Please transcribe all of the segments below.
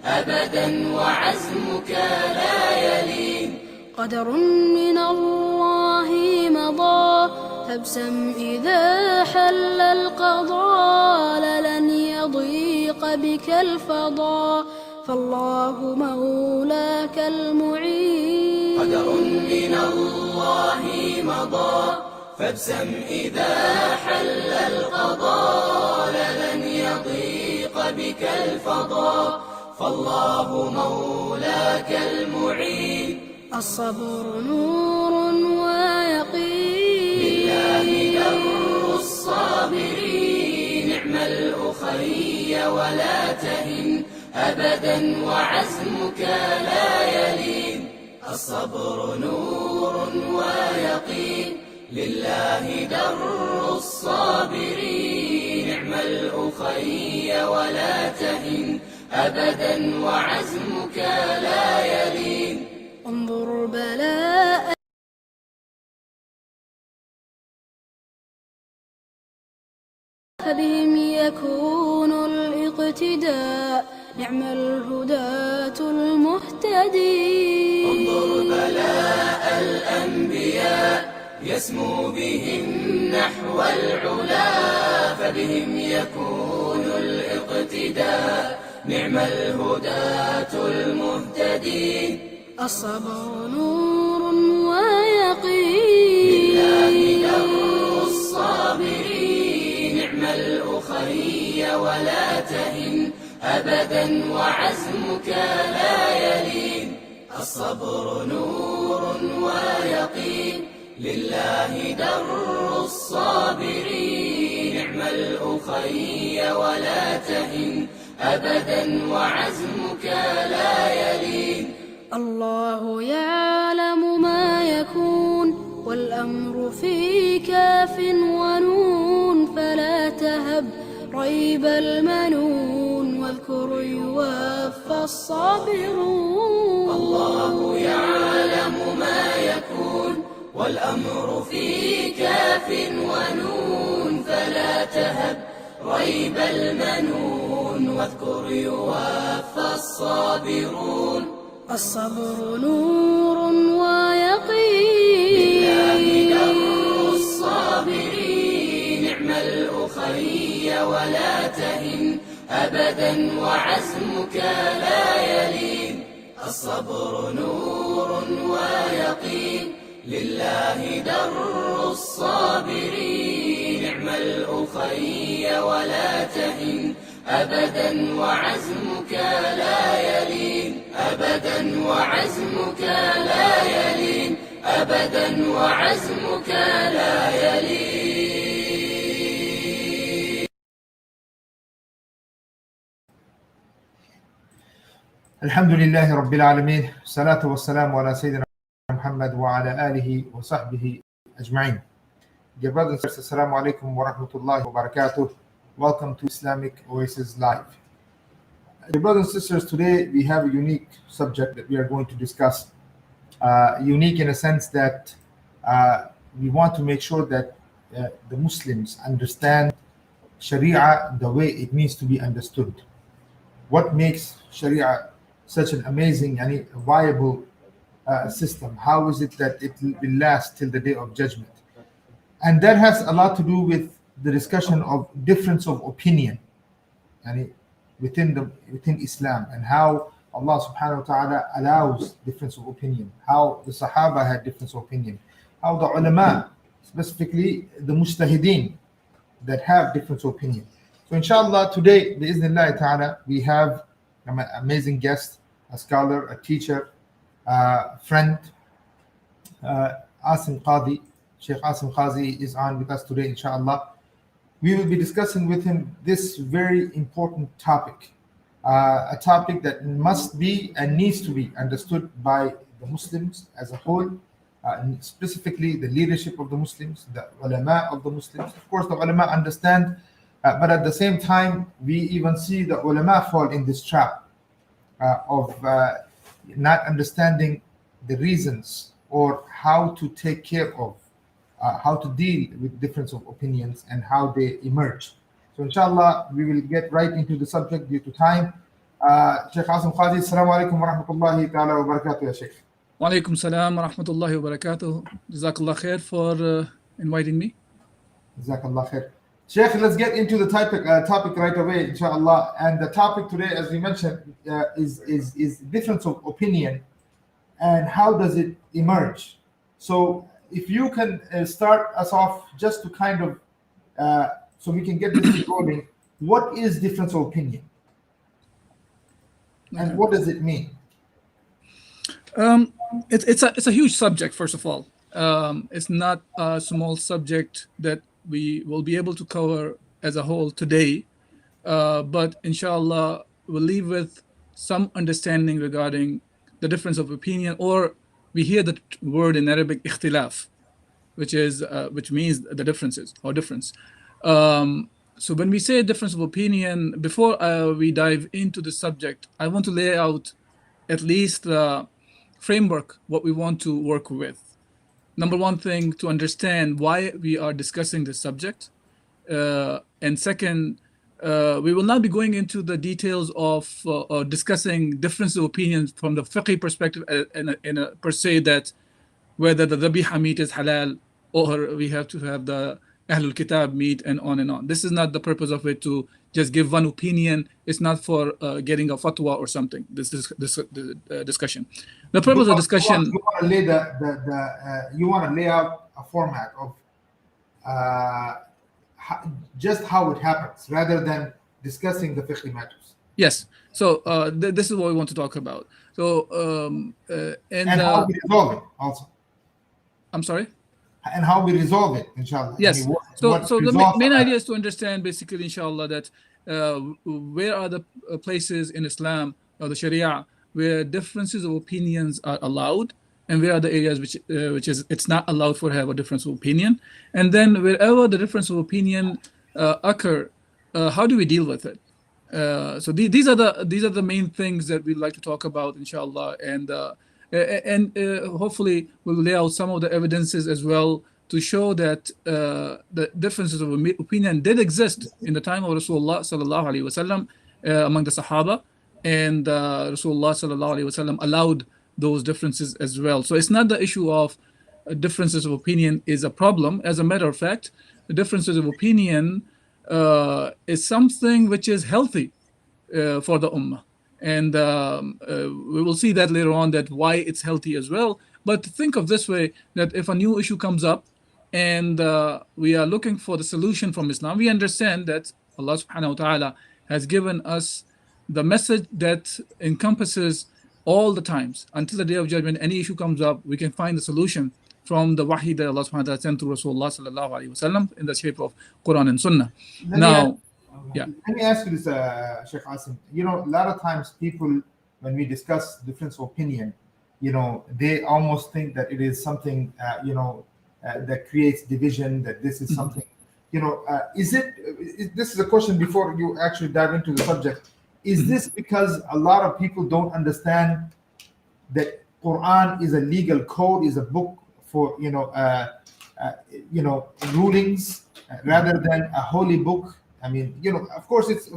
أبدا وعزمك لا يلين. قدر من الله مضى فابسم إذا حل القضاء، لن يضيق بك الفضاء فالله مولاك المعين. قدر من الله مضى فابسم إذا حل القضاء، لن يضيق بك الفضاء فالله مولاك المعين. الصبر نور ويقين، بالله در الصابرين. نعم الأخي ولا تهن أبدا وعزمك لا يلين. الصبر نور ويقين، لله در الصابرين. نعم الأخي ولا تهن أبدا وعزمك لا يلين. انظر بلاء فبهم يكون الاقتداء، نعم الهداة المهتدين. انظر بلاء الأنبياء يسمو بهم نحو العلا، فبهم يكون الاقتداء، نعم الهداة المهتدين. الصبر نور ويقين، لله در الصابرين. نعم الأخي ولا تهن أبدا وعزمك لا يلين. الصبر نور ويقين، لله در الصابرين. نعم الأخي ولا تهن أبدا وعزمك لا يلين. الله يعلم ما يكون والأمر في كاف ونون، فلا تهب ريب المنون واذكر يوفى الصابرون. الله يعلم ما يكون والأمر في كاف ونون، فلا تهب ريب المنون واذكر يوفى الصابرون. الصبر نور ويقين، بالله در الصابرين. نعم الأخي ولا تهن أبدا وعزمك لا يلين. الصبر نور ويقين، لله در الصابرين. نعم الأخي ولا تهن أبدا وعزمك لا يلين. أبدا وعزمك لا يلين. أبدا وعزمك لا يلين. الحمد لله رب العالمين، الصلاة والسلام على سيدنا Muhammad wa ala alihi wa sahbihi ajma'in. Dear brothers and sisters, assalamu alaikum wa rahmatullahi wa barakatuh. Welcome to Islamic Oasis Live. Dear brothers and sisters, today we have a unique subject that we are going to discuss. Unique in a sense that we want to make sure that the Muslims understand Sharia the way it needs to be understood. What makes Sharia such an amazing and viable system? How is it that it will last till the day of judgment? And that has a lot to do with the discussion of difference of opinion within Islam, and how Allah subhanahu wa ta'ala allows difference of opinion, how the Sahaba had difference of opinion, how the ulama, specifically the mujtahideen, that have difference of opinion. So inshallah today, bi'idhnillah ta'ala, we have an amazing guest, a scholar, a teacher, friend, Asim Kazi. Sheikh Asim Kazi is on with us today, inshallah. We will be discussing with him this very important topic, a topic that must be and needs to be understood by the Muslims as a whole, specifically the leadership of the Muslims, the ulama of the Muslims. Of course, the ulama understand, but at the same time, we even see the ulama fall in this trap of not understanding the reasons or how to take care of, how to deal with difference of opinions and how they emerge. So inshallah, we will get right into the subject due to time. Sheikh Asim Kazi, Assalamu alaikum wa rahmatullahi ta'ala wa barakatuh, ya Sheikh. Wa alaikum salam wa rahmatullahi wa barakatuh. Jazakallah khair for inviting me. Jazakallah khair. Sheikh, let's get into the topic right away, inshallah. And the topic today, as we mentioned, is difference of opinion and how does it emerge. So if you can start us off just to kind of, so we can get this rolling, what is difference of opinion? And what does it mean? It's a huge subject, first of all. It's not a small subject that we will be able to cover as a whole today, but inshallah we'll leave with some understanding regarding the difference of opinion, or we hear the word in Arabic ikhtilaf, which means the differences or difference. So when we say difference of opinion, before we dive into the subject, I want to lay out at least the framework, what we want to work with. Number one thing, to understand why we are discussing this subject. And second, we will not be going into the details of discussing difference of opinions from the fiqh perspective per se, that whether the dhabiha meat is halal or we have to have the Ahlul Kitab meat and on and on. This is not the purpose of it, to just give one opinion. It's not for getting a fatwa or something, this discussion. The purpose of discussion... You want to lay out a format of just how it happens, rather than discussing the fiqh matters. Yes. So this is what we want to talk about. So and how we resolve it also. I'm sorry? And how we resolve it, inshallah. Yes. I mean, so the main idea is to understand, basically, inshallah, that where are the places in Islam or the Sharia where differences of opinions are allowed, and where are the areas which is it's not allowed for have a difference of opinion. And then wherever the difference of opinion occur, how do we deal with it? So these are the main things that we'd like to talk about, inshallah, and hopefully we'll lay out some of the evidences as well to show that the differences of opinion did exist in the time of Rasulullah sallallahu alaihi wasallam among the Sahaba, and Rasulullah sallallahu alaihi wasallam allowed those differences as well. So it's not the issue of differences of opinion is a problem. As a matter of fact, the differences of opinion is something which is healthy for the ummah. And we will see that later on, that why it's healthy as well. But think of this way, that if a new issue comes up and we are looking for the solution from Islam, we understand that Allah subhanahu wa ta'ala has given us the message that encompasses all the times. Until the day of judgment, any issue comes up, we can find the solution from the wahi that Allah subhanahu wa ta'ala sent to Rasulullah sallallahu alaihi wasallam in the shape of Quran and Sunnah. Let me ask you this, Sheikh Asim. You know, a lot of times people, when we discuss difference of opinion, you know, they almost think that it is something, that creates division, that this is something, this is a question before you actually dive into the subject. Is this because a lot of people don't understand that Quran is a legal code, is a book for, rulings, rather than a holy book? I mean, of course, it's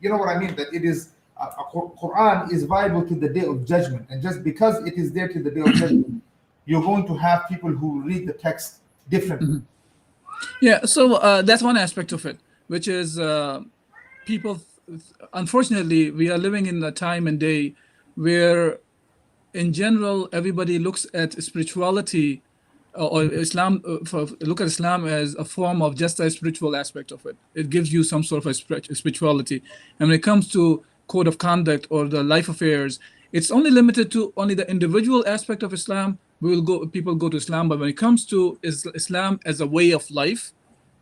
you know what I mean, that it is Quran is viable to the day of judgment, and just because it is there to the day of judgment, you're going to have people who read the text differently. Yeah, so that's one aspect of it, which is people. Unfortunately, we are living in a time and day where, in general, everybody looks at spirituality or Islam, look at Islam as a form of just a spiritual aspect of it. It gives you some sort of a spirituality. And when it comes to code of conduct or the life affairs, it's only limited to only the individual aspect of Islam. People go to Islam, but when it comes to Islam as a way of life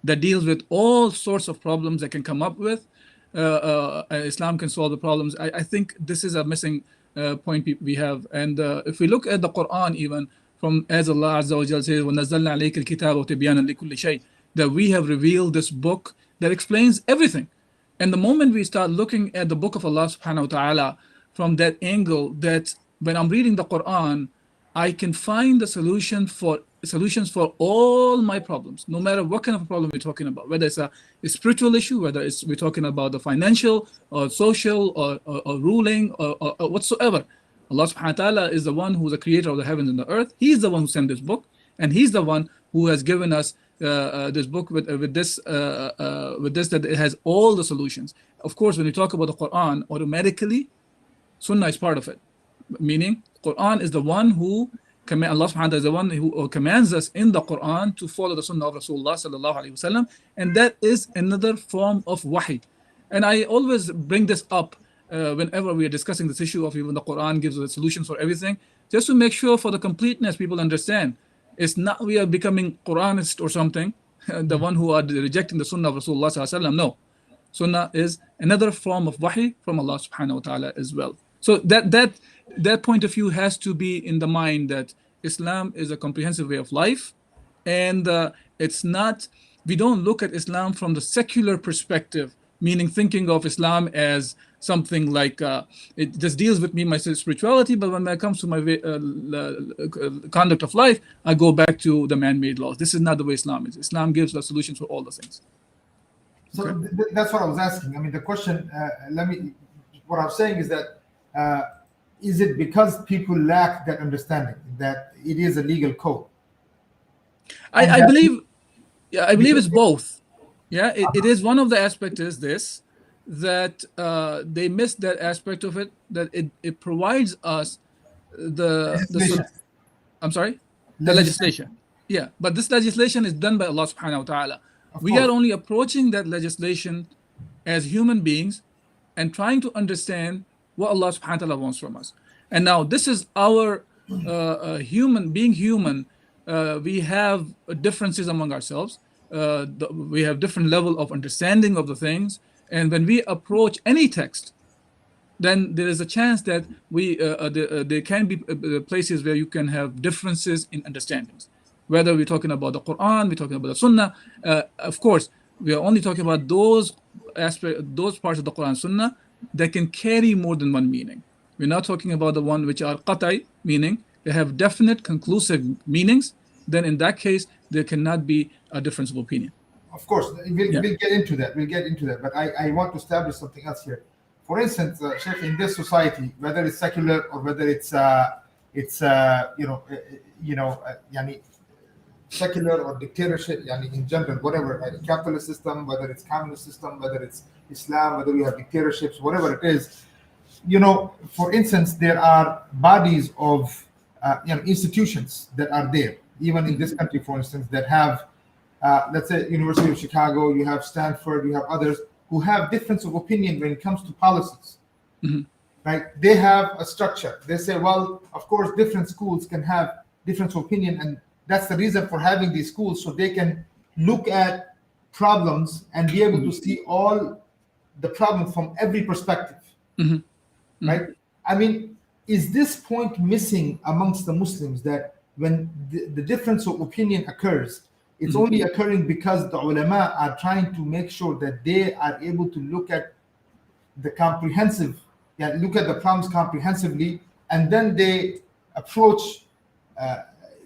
that deals with all sorts of problems that can come up with, Islam can solve the problems. I think this is a missing point we have. And if we look at the Quran, even from as Allah Azza wa Jalla says, وَنَزَّلْنَا عَلَيْكَ الْكِتَابَ وَتِبْيَانًا لِكُلِّ شَيْءٍ, that we have revealed this book that explains everything. And the moment we start looking at the book of Allah subhanahu wa ta'ala from that angle, that when I'm reading the Quran, I can find the solutions for all my problems, no matter what kind of problem we're talking about, whether it's a spiritual issue, whether we're talking about the financial or social or ruling or whatsoever. Allah subhanahu wa ta'ala is the one who's the creator of the heavens and the earth. He's the one who sent this book, and he's the one who has given us this book with this that it has all the solutions. Of course, when we talk about the Quran, automatically Sunnah is part of it, meaning Quran is the one who Allah subhanahu wa ta'ala is the one who commands us in the Quran to follow the Sunnah of Rasulullah sallallahu alaihi wasallam, and that is another form of wahi. And I always bring this up whenever we are discussing this issue of even the Quran gives us solutions for everything, just to make sure for the completeness people understand. It's not we are becoming Quranist or something, the one who are rejecting the Sunnah of Rasulullah sallallahu alaihi wasallam. No, Sunnah is another form of wahi from Allah subhanahu wa ta'ala as well. So that point of view has to be in the mind, that Islam is a comprehensive way of life, and it's not, we don't look at Islam from the secular perspective, meaning thinking of Islam as something like it just deals with me, my spirituality, but when it comes to my conduct of life, I go back to the man-made laws. This is not the way Islam is. Islam gives the solutions for all the things. So that's what I was asking. I mean, the question, what I'm saying is that, is it because people lack that understanding that it is a legal code? I believe it's both. Yeah, it is one of the aspects is this, that they miss that aspect of it, that it provides us the I'm sorry? The legislation. Yeah, but this legislation is done by Allah subhanahu wa ta'ala. We are only approaching that legislation as human beings and trying to understand what Allah subhanahu wa ta'ala wants from us. And now this is our being human. We have differences among ourselves. We have different level of understanding of the things. And when we approach any text, then there is a chance that there can be places where you can have differences in understandings. Whether we're talking about the Quran, we're talking about the Sunnah. Of course, we are only talking about those aspects, those parts of the Quran and Sunnah that can carry more than one meaning. We're not talking about the one which are qat'i, meaning they have definite, conclusive meanings. Then in that case, there cannot be a difference of opinion. Of course, we'll get into that. We'll get into that. But I want to establish something else here. For instance, Sheikh, in this society, whether it's secular or whether it's secular or dictatorship, in general, whatever, capitalist system, whether it's communist system, whether it's Islam, whether we have dictatorships, whatever it is, for instance, there are bodies of institutions that are there, even in this country, for instance, that have, let's say, University of Chicago, you have Stanford, you have others who have difference of opinion when it comes to policies. Mm-hmm. Right? They have a structure. They say, well, of course, different schools can have difference of opinion, and that's the reason for having these schools, so they can look at problems and be able to see all the problems from every perspective. Mm-hmm. Right? I mean, is this point missing amongst the Muslims, that when the difference of opinion occurs, it's only occurring because the ulama are trying to make sure that they are able to look at the problems comprehensively, and then they approach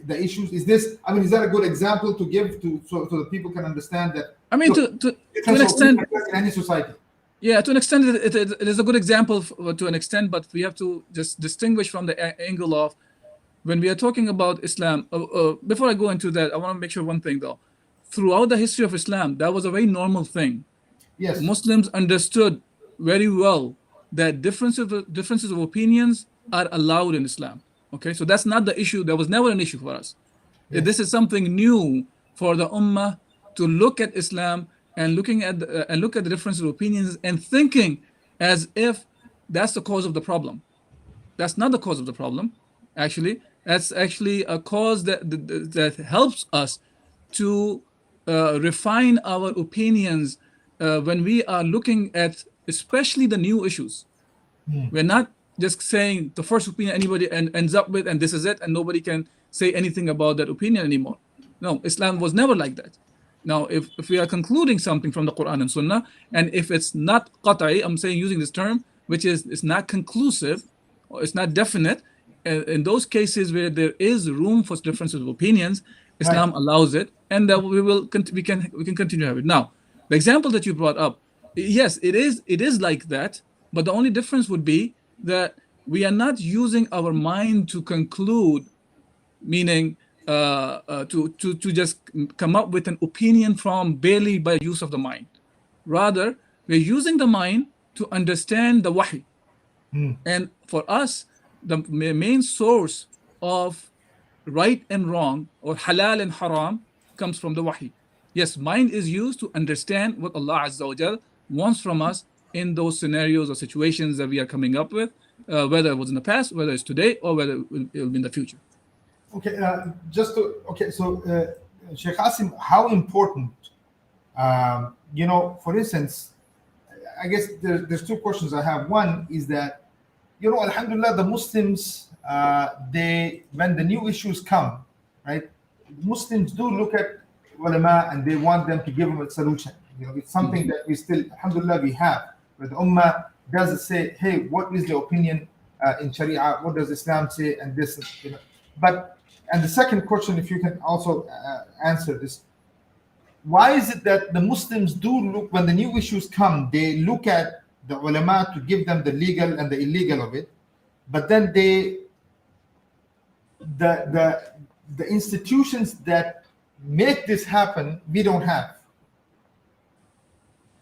the issues? Is that a good example to give so the people can understand that? I mean, to an extent, in any society. Yeah, to an extent, it is a good example to an extent, but we have to just distinguish from the angle of when we are talking about Islam. Before I go into that, I want to make sure one thing though. Throughout the history of Islam, that was a very normal thing. Yes, Muslims understood very well that differences of opinions are allowed in Islam. Okay, so that's not the issue. That was never an issue for us. Yes. This is something new for the Ummah to look at Islam and look at the differences of opinions and thinking as if that's the cause of the problem. That's not the cause of the problem. Actually, that's actually a cause that helps us to refine our opinions when we are looking at especially the new issues. We're not just saying the first opinion anybody ends up with and this is it, and nobody can say anything about that opinion anymore. No, Islam was never like that. Now, if we are concluding something from the Quran and Sunnah, and if it's not qat'i, I'm saying using this term, which is it's not conclusive, or it's not definite, in those cases where there is room for differences of opinions, Islam allows it, and we can continue to have it. Now, the example that you brought up, yes, it is like that, but the only difference would be that we are not using our mind to conclude, meaning to just come up with an opinion from barely by use of the mind. Rather, we're using the mind to understand the wahy. And for us, the main source of right and wrong, or halal and haram, comes from the wahy. Yes, mind is used to understand what Allah Azza wa Jal wants from us in those scenarios or situations that we are coming up with, whether it was in the past, whether it's today, or whether it will be in the future. Okay, so Sheikh Asim, how important, for instance, I guess there's two questions I have. One is that, alhamdulillah, the Muslims, when the new issues come, right, Muslims do look at ulama and they want them to give them a solution. It's something that we still, alhamdulillah, we have. But the ummah does say, hey, what is the opinion in Sharia? What does Islam say? And this, and the second question, if you can also answer this, why is it that the Muslims do look, when the new issues come, they look at the ulama to give them the legal and the illegal of it, but then the institutions that make this happen, we don't have.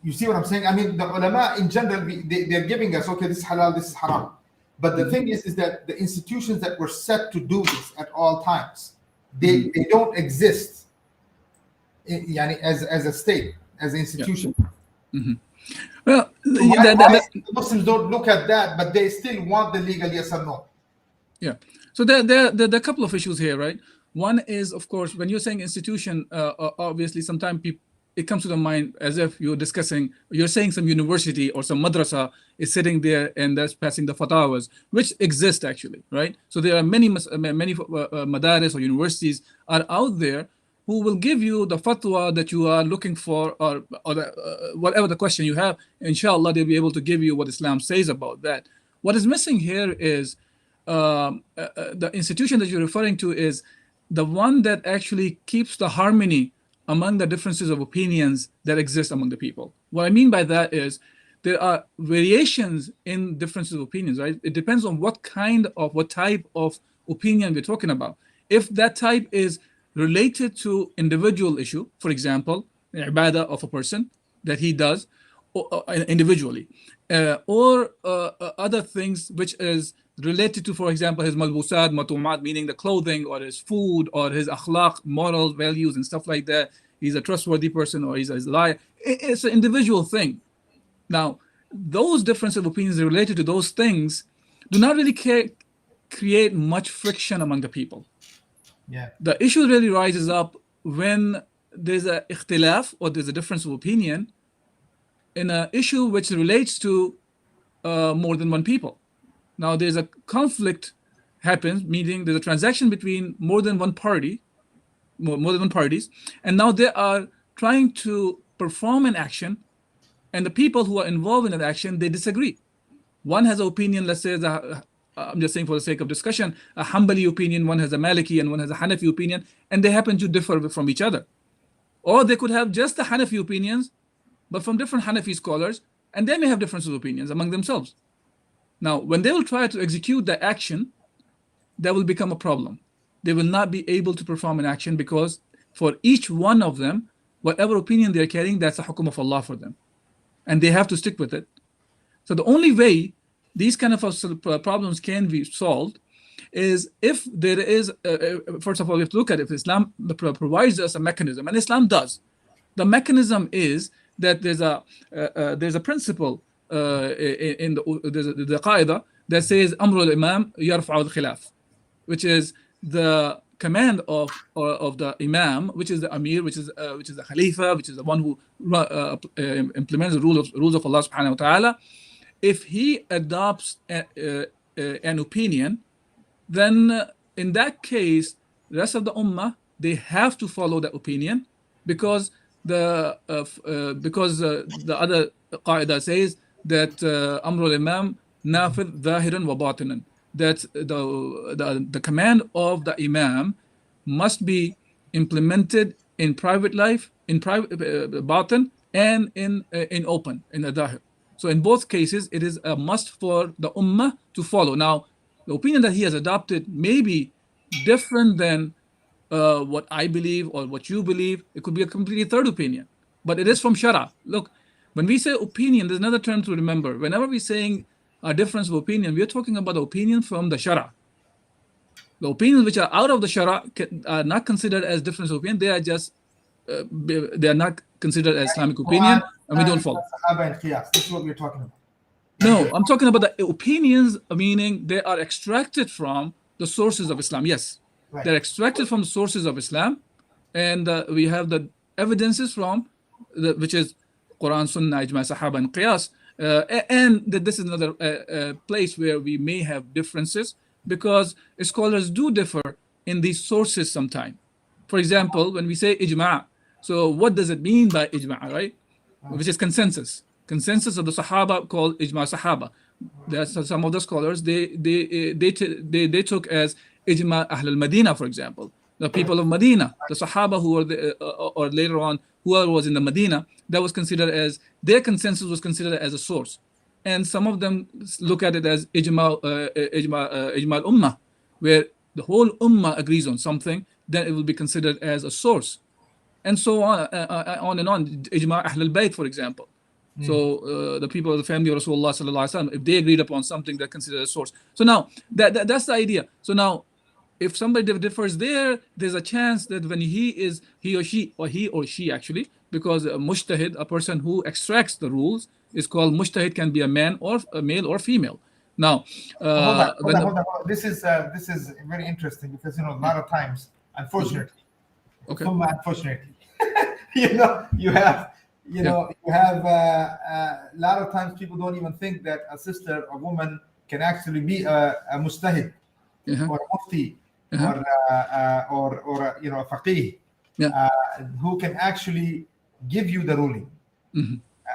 You see what I'm saying? I mean, the ulama in general, they're giving us, okay, this is halal, this is haram. But the thing is that the institutions that were set to do this at all times, they don't exist as a state, as an institution. Well, why Muslims don't look at that, but they still want the legal yes or no? Yeah. So there are a couple of issues here, right? One is, of course, when you're saying institution, obviously sometimes it comes to the mind as if you're saying some university or some madrasa is sitting there and that's passing the fatawas, which exist actually, right? So there are many madaris or universities are out there who will give you the fatwa that you are looking for, or whatever the question you have. Inshallah, they'll be able to give you what Islam says about that. What is missing here is the institution that you're referring to is the one that actually keeps the harmony among the differences of opinions that exist among the people. What I mean by that is there are variations in differences of opinions, right? It depends on what type of opinion we're talking about. If that type is related to individual issue, for example, the ibadah of a person that he does individually, or other things which is related to, for example, his malbusat, matumat, meaning the clothing or his food or his akhlaq, moral values and stuff like that. He's a trustworthy person or he's a liar. It's an individual thing. Now, those differences of opinions related to those things do not really create much friction among the people. Yeah. The issue really rises up when there's a ikhtilaf, or there's a difference of opinion in an issue which relates to more than one people. Now there's a conflict happens, meaning there's a transaction between more than one party, more than one parties, and now they are trying to perform an action, and the people who are involved in that action, they disagree. One has an opinion, let's say, I'm just saying for the sake of discussion, a Hanbali opinion, one has a Maliki and one has a Hanafi opinion, and they happen to differ from each other. Or they could have just the Hanafi opinions, but from different Hanafi scholars, and they may have differences of opinions among themselves. Now, when they will try to execute the action, that will become a problem. They will not be able to perform an action because for each one of them, whatever opinion they're carrying, that's the hukum of Allah for them. And they have to stick with it. So the only way these kind of problems can be solved is if there is, first of all, we have to look at if Islam provides us a mechanism, and Islam does. The mechanism is that there's a principle in the qaida that says Amrul Imam yarfa'u al-khilaf, which is the command of the Imam, which is the Amir, which is the Khalifa, which is the one who implements the rules of Allah subhanahu wa ta'ala. If he adopts an opinion, then in that case, the rest of the ummah, they have to follow that opinion because the other qaida says that Amrul Imam nafid zahiran wa batinan, that the command of the imam must be implemented in private life, in private batin, and in open, in the dahir. So in both cases, it is a must for the ummah to follow. Now, the opinion that he has adopted may be different than what I believe or what you believe. It could be a completely third opinion, but it is from Shara. Look, when we say opinion, there's another term to remember. Whenever we're saying a difference of opinion, we're talking about the opinion from the Shara. The opinions which are out of the Shara are not considered as difference of opinion. They are just they are not considered as Islamic opinion, and we don't follow. This is what we're talking about. No, I'm talking about the opinions, meaning they are extracted from the sources of Islam. Yes, right. They're extracted from the sources of Islam, and we have the evidences from which is Quran, Sunnah, Ijma, Sahaba, and Qiyas. And this is another place where we may have differences, because scholars do differ in these sources sometimes. For example, when we say ijma', so what does it mean by ijma', right? Which is consensus. Consensus of the Sahaba called ijma' Sahaba. There's some of the scholars they took as ijma' Ahl al-Madina, for example, the people of Medina, the Sahaba who were or later on whoever was in the Medina, that was considered as their consensus was considered as a source. And some of them look at it as ijma' al-ummah, where the whole ummah agrees on something, then it will be considered as a source, and so on and on. Ijma' Ahl al-Bayt, for example. So the people of the family of Rasulullah sallallahu alaihi wasallam, if they agreed upon something, they're considered a source. So now that's the idea. So now, if somebody differs there, there's a chance that when he or she actually, because a mujtahid, a person who extracts the rules, is called mujtahid, can be a man or a male or female. Now, hold on. This is very interesting, because a lot of times, unfortunately, unfortunately, you have a lot of times people don't even think that a sister, a woman, can actually be a mujtahid or a mufti or a faqih who can actually give you the ruling.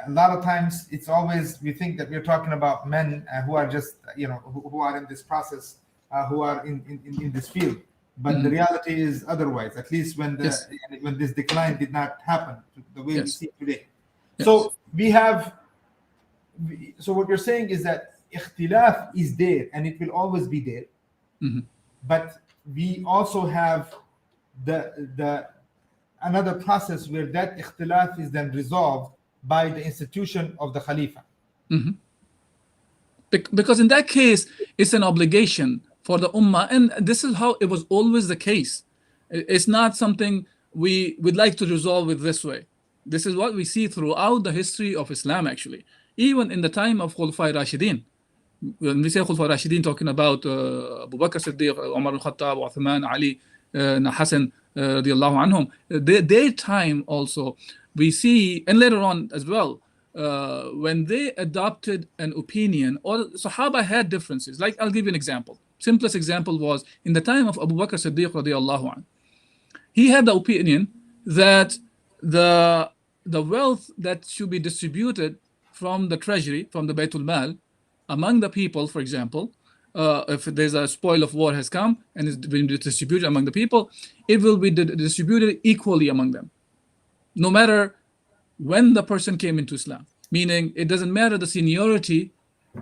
A lot of times it's always, we think that we're talking about men who are just who are in this process, who are in this field, but the reality is otherwise, at least when this decline did not happen the way we see today. So so what you're saying is that ikhtilaf is there and it will always be there, but we also have the another process where that ikhtilaf is then resolved by the institution of the Khalifa. Because in that case, it's an obligation for the Ummah, and this is how it was always the case. It's not something we would like to resolve it this way. This is what we see throughout the history of Islam, actually. Even in the time of Khulafai Rashidin. When we say Khulafai Rashidin, talking about Abu Bakr Siddiq, Umar al-Khattab, Uthman, Ali, Hassan, radiallahu anhum, their time also, we see, and later on as well, when they adopted an opinion, or Sahaba had differences. Like, I'll give you an example. Simplest example was in the time of Abu Bakr Siddiq radiallahu anh. He had the opinion that the wealth that should be distributed from the treasury, from the Baytul Mal, among the people, for example, if there's a spoil of war has come and is being distributed among the people, it will be distributed equally among them, no matter when the person came into Islam. Meaning, it doesn't matter the seniority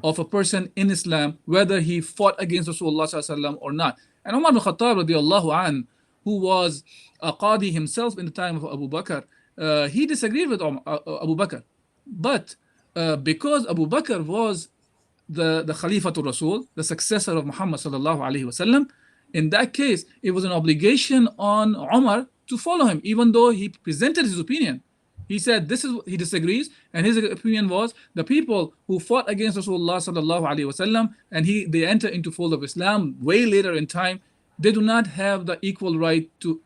of a person in Islam, whether he fought against Rasulullah sallallahu alaihi wasallam or not. And Umar ibn Khattab radiallahu an, who was a qadi himself in the time of Abu Bakr, he disagreed with Abu Bakr. But because Abu Bakr was the Khalifatul Rasul, the successor of Muhammad sallallahu alaihi wasallam, in that case, it was an obligation on Umar to follow him, even though he presented his opinion. He said he disagrees, and his opinion was the people who fought against Rasulullah sallallahu alaihi wasallam and they enter into fold of Islam way later in time, they do not have the equal right to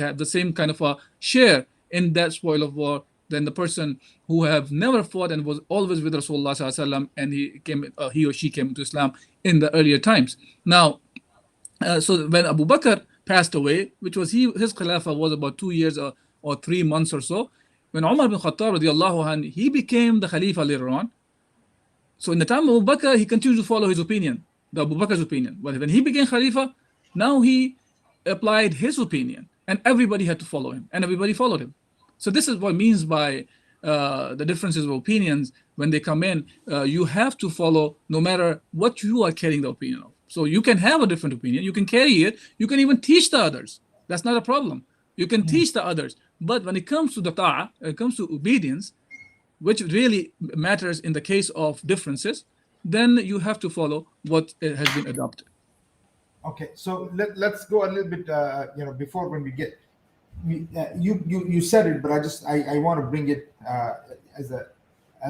have the same kind of a share in that spoil of war than the person who have never fought and was always with Rasulullah sallallahu alaihi wasallam, and he or she came into Islam in the earlier times. Now, so when Abu Bakr passed away, which was his Khilafah was about 2 years or 3 months or so, when Umar ibn Khattab radiallahu anh, he became the Khalifa later on. So in the time of Abu Bakr, he continued to follow his opinion. the Abu Bakr's opinion. But when he became Khalifa, now he applied his opinion, and everybody had to follow him, and everybody followed him. So this is what means by the differences of opinions. When they come in, you have to follow no matter what you are carrying the opinion of. So you can have a different opinion, you can carry it, you can even teach the others. That's not a problem. You can teach the others. But when it comes to the ta'ah, when it comes to obedience, which really matters in the case of differences, then you have to follow what has been adopted. Okay, so let's go a little bit, before when we get, you said it, but I want to bring it as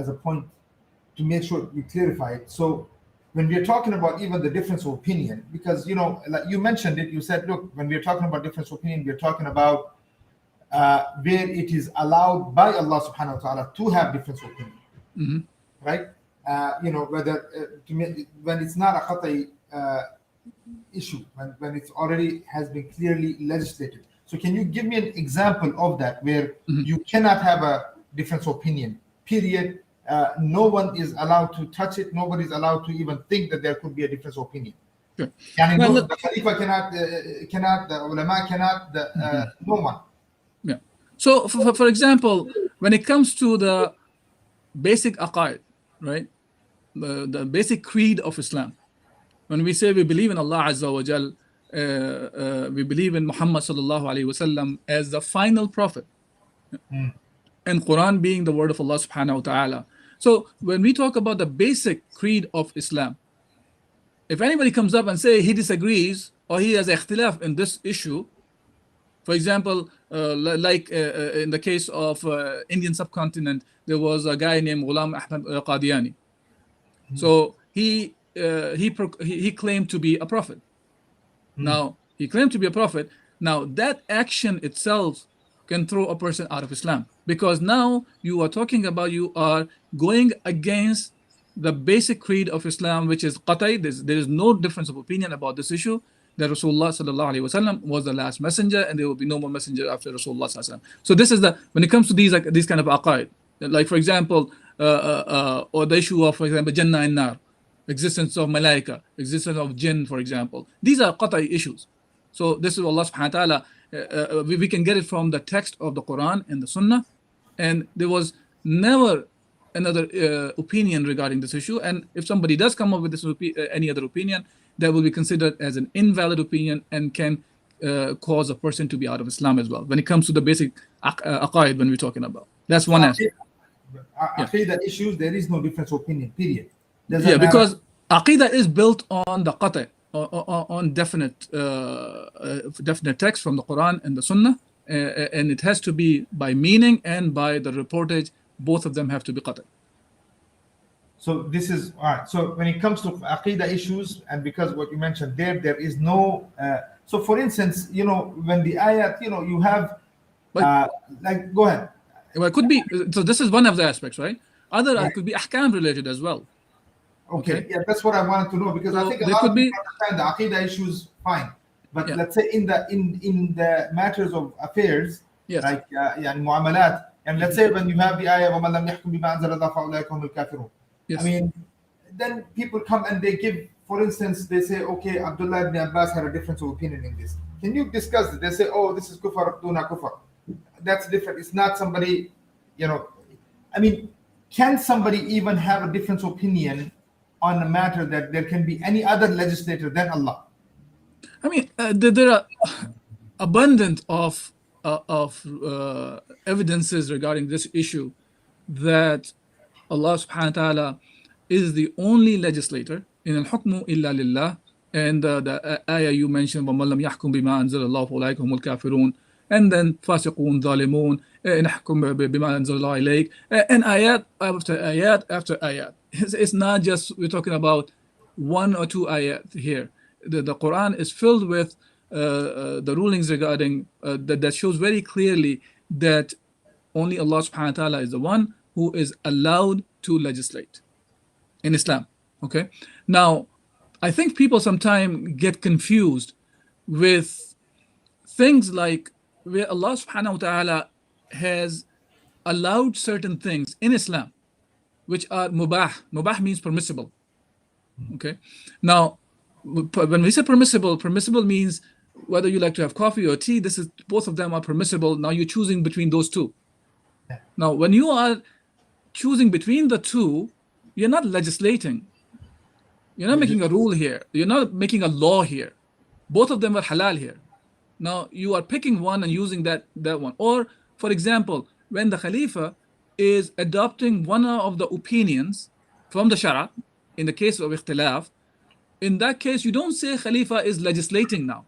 a point to make sure we clarify it. So when we are talking about even the difference of opinion, because like you mentioned it, you said, look, when we are talking about difference of opinion, we are talking about where it is allowed by Allah subhanahu wa ta'ala to have difference of opinion, right? Whether when it's not a qat'i issue, when it's already has been clearly legislated. So can you give me an example of that where you cannot have a difference of opinion, period? No one is allowed to touch it. Nobody is allowed to even think that there could be a difference of opinion. Sure. The Khalifa cannot, the ulama cannot, no one. Yeah. So for example, when it comes to the basic aqaid, right? The basic creed of Islam. When we say we believe in Allah Azza wa Jal, we believe in Muhammad sallallahu alaihi wasallam as the final prophet, and Quran being the word of Allah subhanahu wa ta'ala. So when we talk about the basic creed of Islam, if anybody comes up and say he disagrees or he has ikhtilaf in this issue, for example, like in the case of Indian subcontinent, there was a guy named Ghulam Ahmad Qadiani. So he claimed to be a prophet. Now, he claimed to be a prophet. Now, that action itself can throw a person out of Islam, because now you are talking about, you are going against the basic creed of Islam, which is qat'i. There is no difference of opinion about this issue, that Rasulullah sallallahu alaihi wasallam was the last messenger, and there will be no more messenger after Rasulullah sallallahu alaihi wasallam. So this is when it comes to these kind of aqaid, like for example, or the issue of, for example, Jannah and Nar, existence of malaika, existence of jinn, for example. These are qat'i issues. So this is Allah subhanahu wa ta'ala, we can get it from the text of the Quran and the Sunnah, and there was never another opinion regarding this issue. And if somebody does come up with this any other opinion, that will be considered as an invalid opinion and can cause a person to be out of Islam as well, when it comes to the basic aqaid when we're talking about. That's one aspect. Aqidah issues, there is no difference of opinion, period. Because aqidah is built on the qat'i, on definite text from the Quran and the Sunnah, and it has to be by meaning and by the reportage. Both of them have to be qat'i. So this is all right. So when it comes to aqidah issues, and because what you mentioned there is no. So for instance, when the ayat, you have go ahead. Well, it could be. So this is one of the aspects, right? It could be ahkam related as well. Okay. Yeah, that's what I wanted to know, because I think a lot of people understand the aqidah issues fine, but let's say in the matters of affairs, like muamalat, and let's say when you have the ayah وَمَنْ لَمْ يَحْكُمْ بِمَا أَنزَلَ اللَّهُ فَأُولَٰئِكَ هُمُ الْكَافِرُونَ. I mean, then people come and they give, for instance, they say, okay, Abdullah ibn Abbas had a difference of opinion in this. Can you discuss it? They say, oh, this is kufar duna kufar. That's different. It's not somebody, I mean, can somebody even have a difference of opinion on a matter that there can be any other legislator than Allah? I mean, there are abundant of evidences regarding this issue that Allah subhanahu wa ta'ala is the only legislator in al-hukmu illa lillah, and the ayah you mentioned, وَمَنْ لَمْ يَحْكُمْ بِمَا أَنزَلَ اللَّهُ فَأُولَٰئِكَ هُمُ الْكَافِرُونَ, and then فَاسِقُونَ ظَالِمُونَ نَحْكُمْ بِمَا أَنزَلَ اللَّهُ إِلَيْكَ, and ayat after ayat after ayat. It's not just we're talking about one or two ayat here. The Quran is filled with the rulings regarding that shows very clearly that only Allah subhanahu wa ta'ala is the one who is allowed to legislate in Islam. Okay. Now, I think people sometimes get confused with things like where Allah subhanahu wa ta'ala has allowed certain things in Islam which are mubah. Mubah means permissible. Okay. Now, when we say permissible, permissible means whether you like to have coffee or tea. This is both of them are permissible. Now you're choosing between those two. Now, when you are choosing between the two, you're not legislating. You're not making a rule here. You're not making a law here. Both of them are halal here. Now you are picking one and using that one. Or, for example, when the Khalifa is adopting one of the opinions from the Shara, in the case of ikhtilaf, in that case, you don't say Khalifa is legislating now.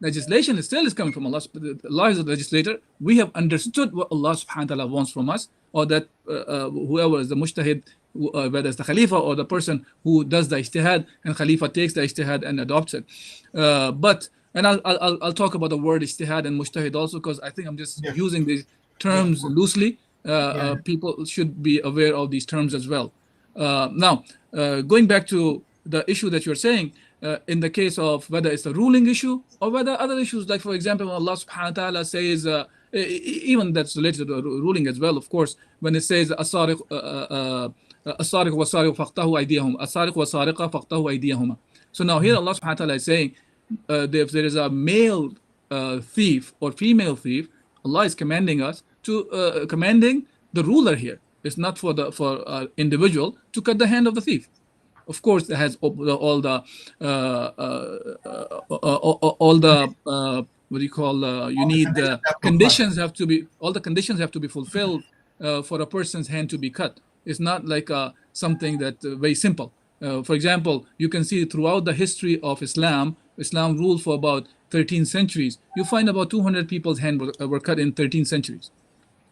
Legislation is coming from Allah. Allah is the legislator. We have understood what Allah subhanahu wa ta'ala wants from us, or that whoever is the mujtahid, whether it's the Khalifa or the person who does the Ijtihad, and Khalifa takes the Ijtihad and adopts it. And I'll talk about the word Ijtihad and mujtahid also, because I think I'm just using these terms loosely. People should be aware of these terms as well. Now, going back to the issue that you're saying, in the case of whether it's a ruling issue or whether other issues, like for example, when Allah subhanahu wa ta'ala says, even that's related to the ruling as well, of course, when it says, asariq wa sariq faqtahu aydiyahum, asariq wa sariqa faqtahu aydiyahuma. So now here Allah subhanahu wa ta'ala is saying, if there is a male thief or female thief, Allah is commanding us to, commanding the ruler here. It's not for individual to cut the hand of the thief. Of course, it has all the what do you call? You need conditions have to be, all the conditions have to be fulfilled for a person's hand to be cut. It's not like something that very simple. For example, you can see throughout the history of Islam ruled for about 13 centuries. You find about 200 people's hands were cut in 13 centuries.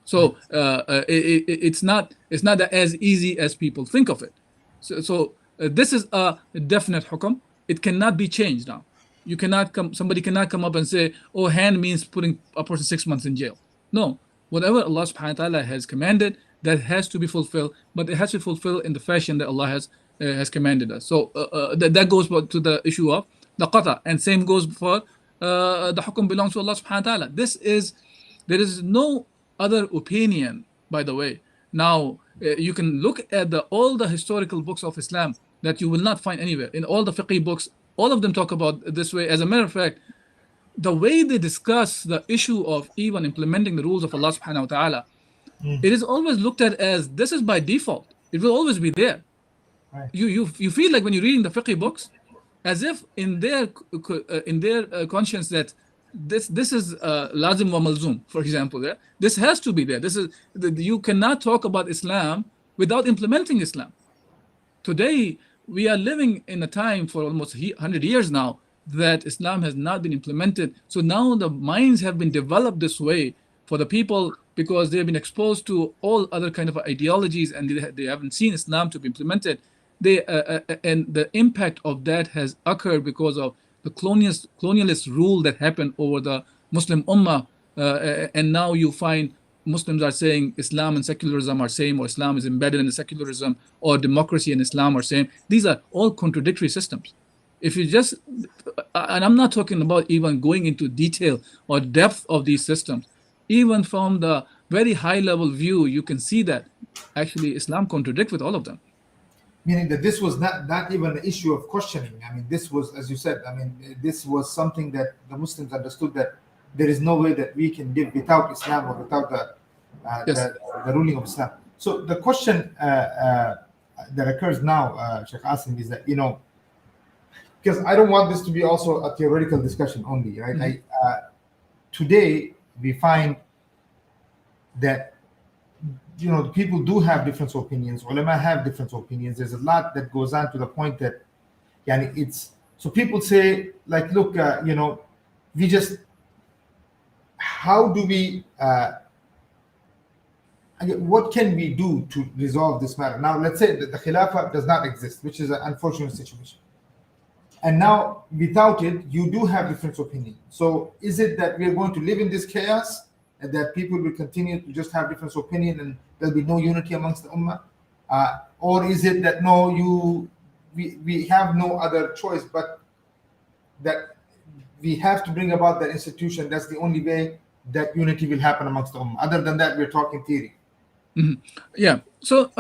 So it's not as easy as people think of it. So this is a definite hukum. It cannot be changed now. You cannot somebody cannot come up and say, oh, hand means putting a person 6 months in jail. No, whatever Allah subhanahu wa ta'ala has commanded, that has to be fulfilled, but it has to be fulfilled in the fashion that Allah has commanded us. So that goes to the issue of the qata, and same goes for the hukum belongs to Allah subhanahu wa ta'ala. There is no other opinion, by the way. Now, you can look at all the historical books of Islam that you will not find anywhere. In all the fiqh books, all of them talk about it this way. As a matter of fact, the way they discuss the issue of even implementing the rules of Allah subhanahu wa ta'ala, it is always looked at as this is by default. It will always be there. Right. You feel like when you're reading the fiqh books, as if in their conscience that this is lazim wa malzum, for example. Yeah? This has to be there. You cannot talk about Islam without implementing Islam. Today, we are living in a time for almost 100 years now that Islam has not been implemented. So now the minds have been developed this way for the people because they have been exposed to all other kind of ideologies and they haven't seen Islam to be implemented. And the impact of that has occurred because of the colonialist rule that happened over the Muslim Ummah. And now you find Muslims are saying Islam and secularism are same, or Islam is embedded in the secularism, or democracy and Islam are same. These are all contradictory systems. If you just, and I'm not talking about even going into detail or depth of these systems, even from the very high level view, you can see that actually Islam contradicts with all of them. Meaning that this was not even an issue of questioning. I mean, this was, as you said, I mean, this was something that the Muslims understood that there is no way that we can live without Islam or without the ruling of Islam. So the question that occurs now, Sheikh Asim, is that, because I don't want this to be also a theoretical discussion only, right? Mm-hmm. Today, we find that people do have different opinions. Ulama have different opinions. There's a lot that goes on to the point that, so people say, like, look, how do we, what can we do to resolve this matter? Now, let's say that the Khilafah does not exist, which is an unfortunate situation. And now, without it, you do have different opinions. So is it that we are going to live in this chaos and that people will continue to just have different opinion and there'll be no unity amongst the Ummah? Or is it that we have no other choice but that we have to bring about that institution? That's the only way that unity will happen amongst the Ummah. Other than that, we're talking theory. Mm-hmm. Yeah. So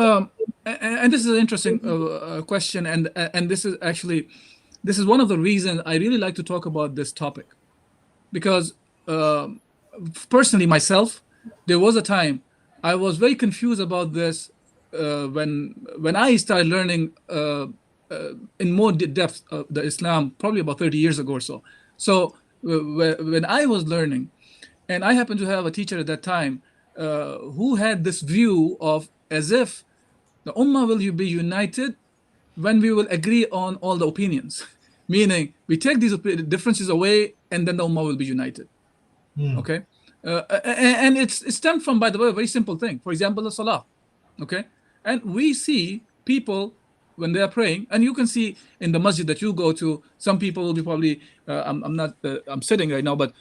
And this is an interesting question, and this is one of the reasons I really like to talk about this topic, because personally myself, there was a time I was very confused about this when I started learning in more depth the Islam, probably about 30 years ago or so. So when I was learning, and I happened to have a teacher at that time who had this view of as if the Ummah will be united when we will agree on all the opinions. Meaning, we take these differences away, and then the Ummah will be united. Okay? And it's stemmed from, by the way, a very simple thing. For example, the Salah. Okay? And we see people, when they are praying, and you can see in the masjid that you go to, some people will be probably, I'm sitting right now, but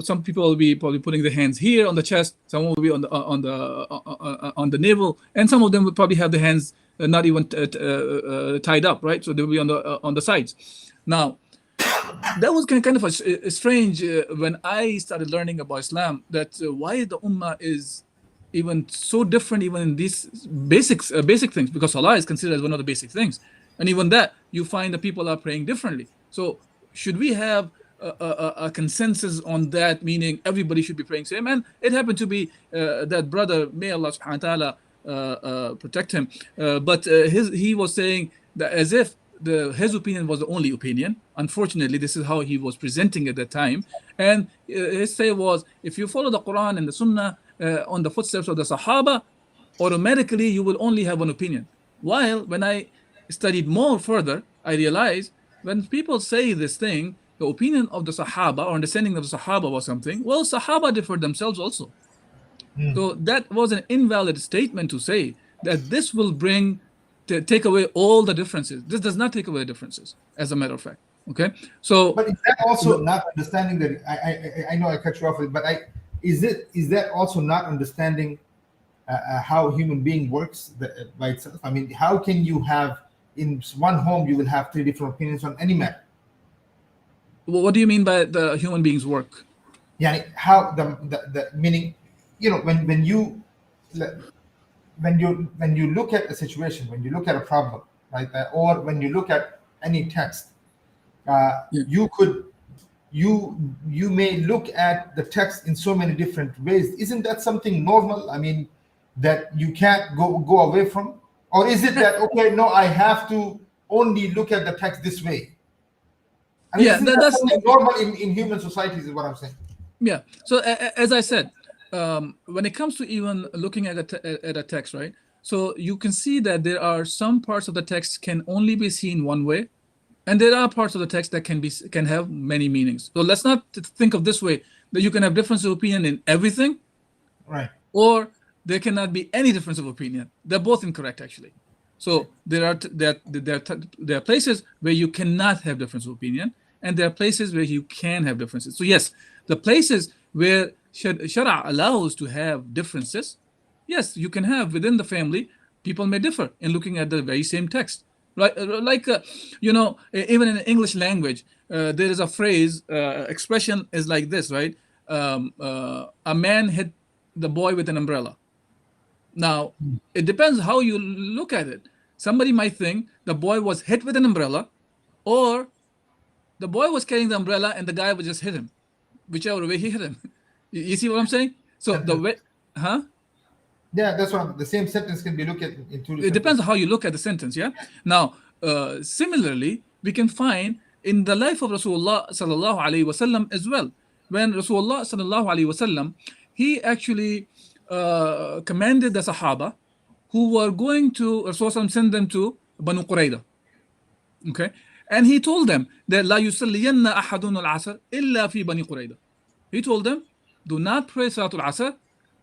some people will be probably putting their hands here on the chest, some will be on the navel, and some of them will probably have their hands not even tied up, right? So they'll be on the sides. Now, that was kind of a strange when I started learning about Islam, that why the Ummah is even so different, even in these basic things, because Salah is considered as one of the basic things, and even that you find that people are praying differently. So should we have a consensus on that, meaning everybody should be praying same? And it happened to be that brother, may Allah subhanahu wa ta'ala protect him, but he was saying that as if his opinion was the only opinion. Unfortunately, this is how he was presenting at that time, and his say was, if you follow the Quran and the Sunnah on the footsteps of the Sahaba, automatically you will only have one opinion. While when I studied more further, I realized when people say this thing, the opinion of the Sahaba or understanding of the Sahaba was something, well, Sahaba differed themselves also. So that was an invalid statement to say that this will take away all the differences. This does not take away differences, as a matter of fact. Okay, so but is that also not understanding that I know I cut you off, but is that also not understanding how human being works by itself? I mean, how can you have in one home you will have three different opinions on any matter? Well, what do you mean by the human beings work? Yeah, how the meaning, when you look at a situation, when you look at a problem, right, or when you look at any text, you may look at the text in so many different ways. Isn't that something normal? I mean, that you can't go away from? Or is it that, okay, no, I have to only look at the text this way? I mean, that's something normal in human societies, is what I'm saying. Yeah. So as I said, when it comes to even looking at a text, right? So you can see that there are some parts of the text can only be seen one way, and there are parts of the text that can have many meanings. So let's not think of this way, that you can have difference of opinion in everything, right? Or there cannot be any difference of opinion. They're both incorrect, actually. So there are places where you cannot have difference of opinion, and there are places where you can have differences. So yes, the places where Shara allows to have differences, yes, you can have within the family. People may differ in looking at the very same text, right? Like even in the English language, there is a phrase, expression is like this, right? A man hit the boy with an umbrella. Now, it depends how you look at it. Somebody might think the boy was hit with an umbrella, or the boy was carrying the umbrella and the guy would just hit him, whichever way he hit him. You see what I'm saying? So the way, Yeah, that's what the same sentence can be looked at in two different. It depends on how you look at the sentence, yeah? Now, similarly, we can find in the life of Rasulullah sallallahu alaihi wasallam as well. When Rasulullah sallallahu alaihi wasallam, he actually commanded the Sahaba who were going to, Rasulullah send them to Banu Qurayda. Okay? And he told them that لا يصلين أحدنا العصر إلا في بني قريظة. He told them, do not pray Salatul Asr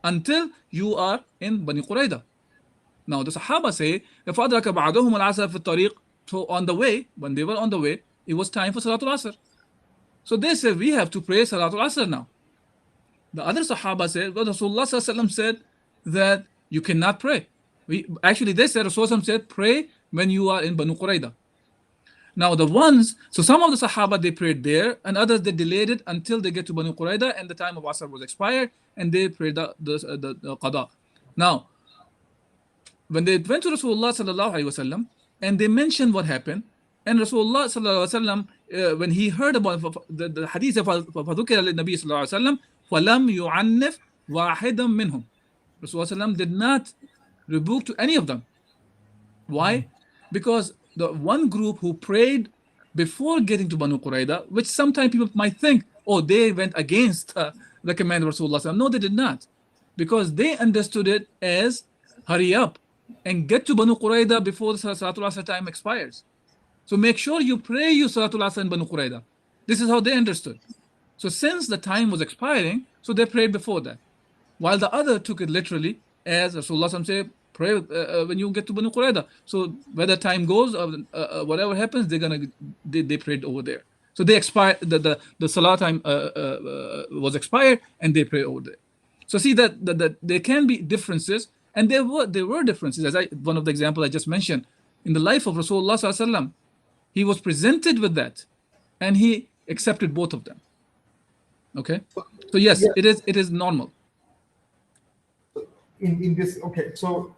until you are in Bani Qurayda. Now the Sahaba say, فَأَدْرَكَ بَعْضُهُمُ الْعَصْرَ فِي الطَّرِيقِ. So on the way, when they were on the way, it was time for Salatul Asr. So they said, we have to pray Salatul Asr now. The other Sahaba said, well, Rasulullah said that you cannot pray. They said, Rasulullah said, pray when you are in Banu Qurayda. Now so some of the Sahaba, they prayed there, and others, they delayed it until they get to Banu Qurayda, and the time of Asr was expired, and they prayed the Qada. Now, when they went to Rasulullah sallallahu alaihi wasallam and they mentioned what happened, and Rasulullah sallallahu alaihi wasallam, when he heard about the hadith of فَذُكِرَ لِلنَّبِيِّ صلى الله عليه وسلم فَلَمْ يُعَنِّفْ وَاحِدًا مِّنْهُمْ. Rasulullah did not rebuke to any of them. Why? Because the one group who prayed before getting to Banu Qurayza, which sometimes people might think, oh, they went against the command of Rasulullah. No, they did not. Because they understood it as hurry up and get to Banu Qurayza before the Salatul Asr time expires. So make sure you pray your Salatul Asr in Banu Qurayza. This is how they understood. So since the time was expiring, so they prayed before that. While the other took it literally, as Rasulullah said, pray when you get to Banu Qurayza. So whether time goes or whatever happens, they prayed over there. So they expired, the Salah time was expired, and they prayed over there. So see that there can be differences, and there were differences. As one of the examples I just mentioned, in the life of Rasulullah sallallahu alaihi wasallam, he was presented with that, and he accepted both of them. Okay, so yes, Yeah. it is normal. In this, okay, so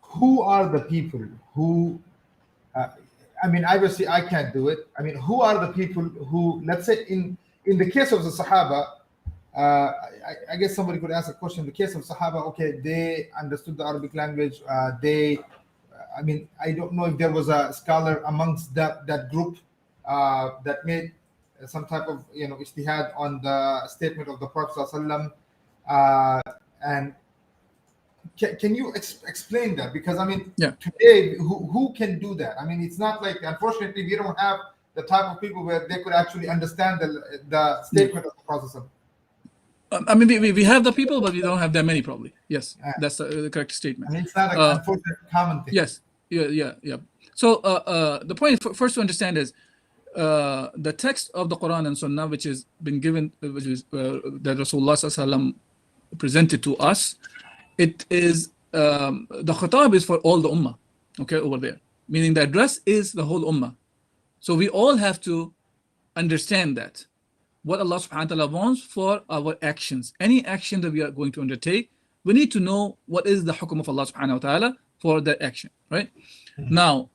who are the people who? I mean, obviously, I can't do it. I mean, who are the people who, let's say, in the case of the Sahaba, I guess somebody could ask a question. In the case of Sahaba, okay, they understood the Arabic language. I mean, I don't know if there was a scholar amongst that group that made some type of, ijtihad on the statement of the Prophet sallallahu alaihi wasallam. And can you explain that? Because I mean, Yeah. today, who can do that? I mean, it's not like, unfortunately, we don't have the type of people where they could actually understand the statement of the Prophet. I mean, we have the people, but we don't have that many, probably. Yes, that's the correct I statement. mean, it's not an unfortunate common thing. Yes, yeah. So the point first to understand is the text of the Quran and Sunnah, which is been given, which is that Rasulullah sallallahu alaihi wasallam presented to us. It is the khitab is for all the ummah, okay, over there, meaning the address is the whole ummah. So we all have to understand that what Allah subhanahu wa ta'ala wants for our actions, any action that we are going to undertake, we need to know what is the hukum of Allah subhanahu wa ta'ala for that action, right? Now,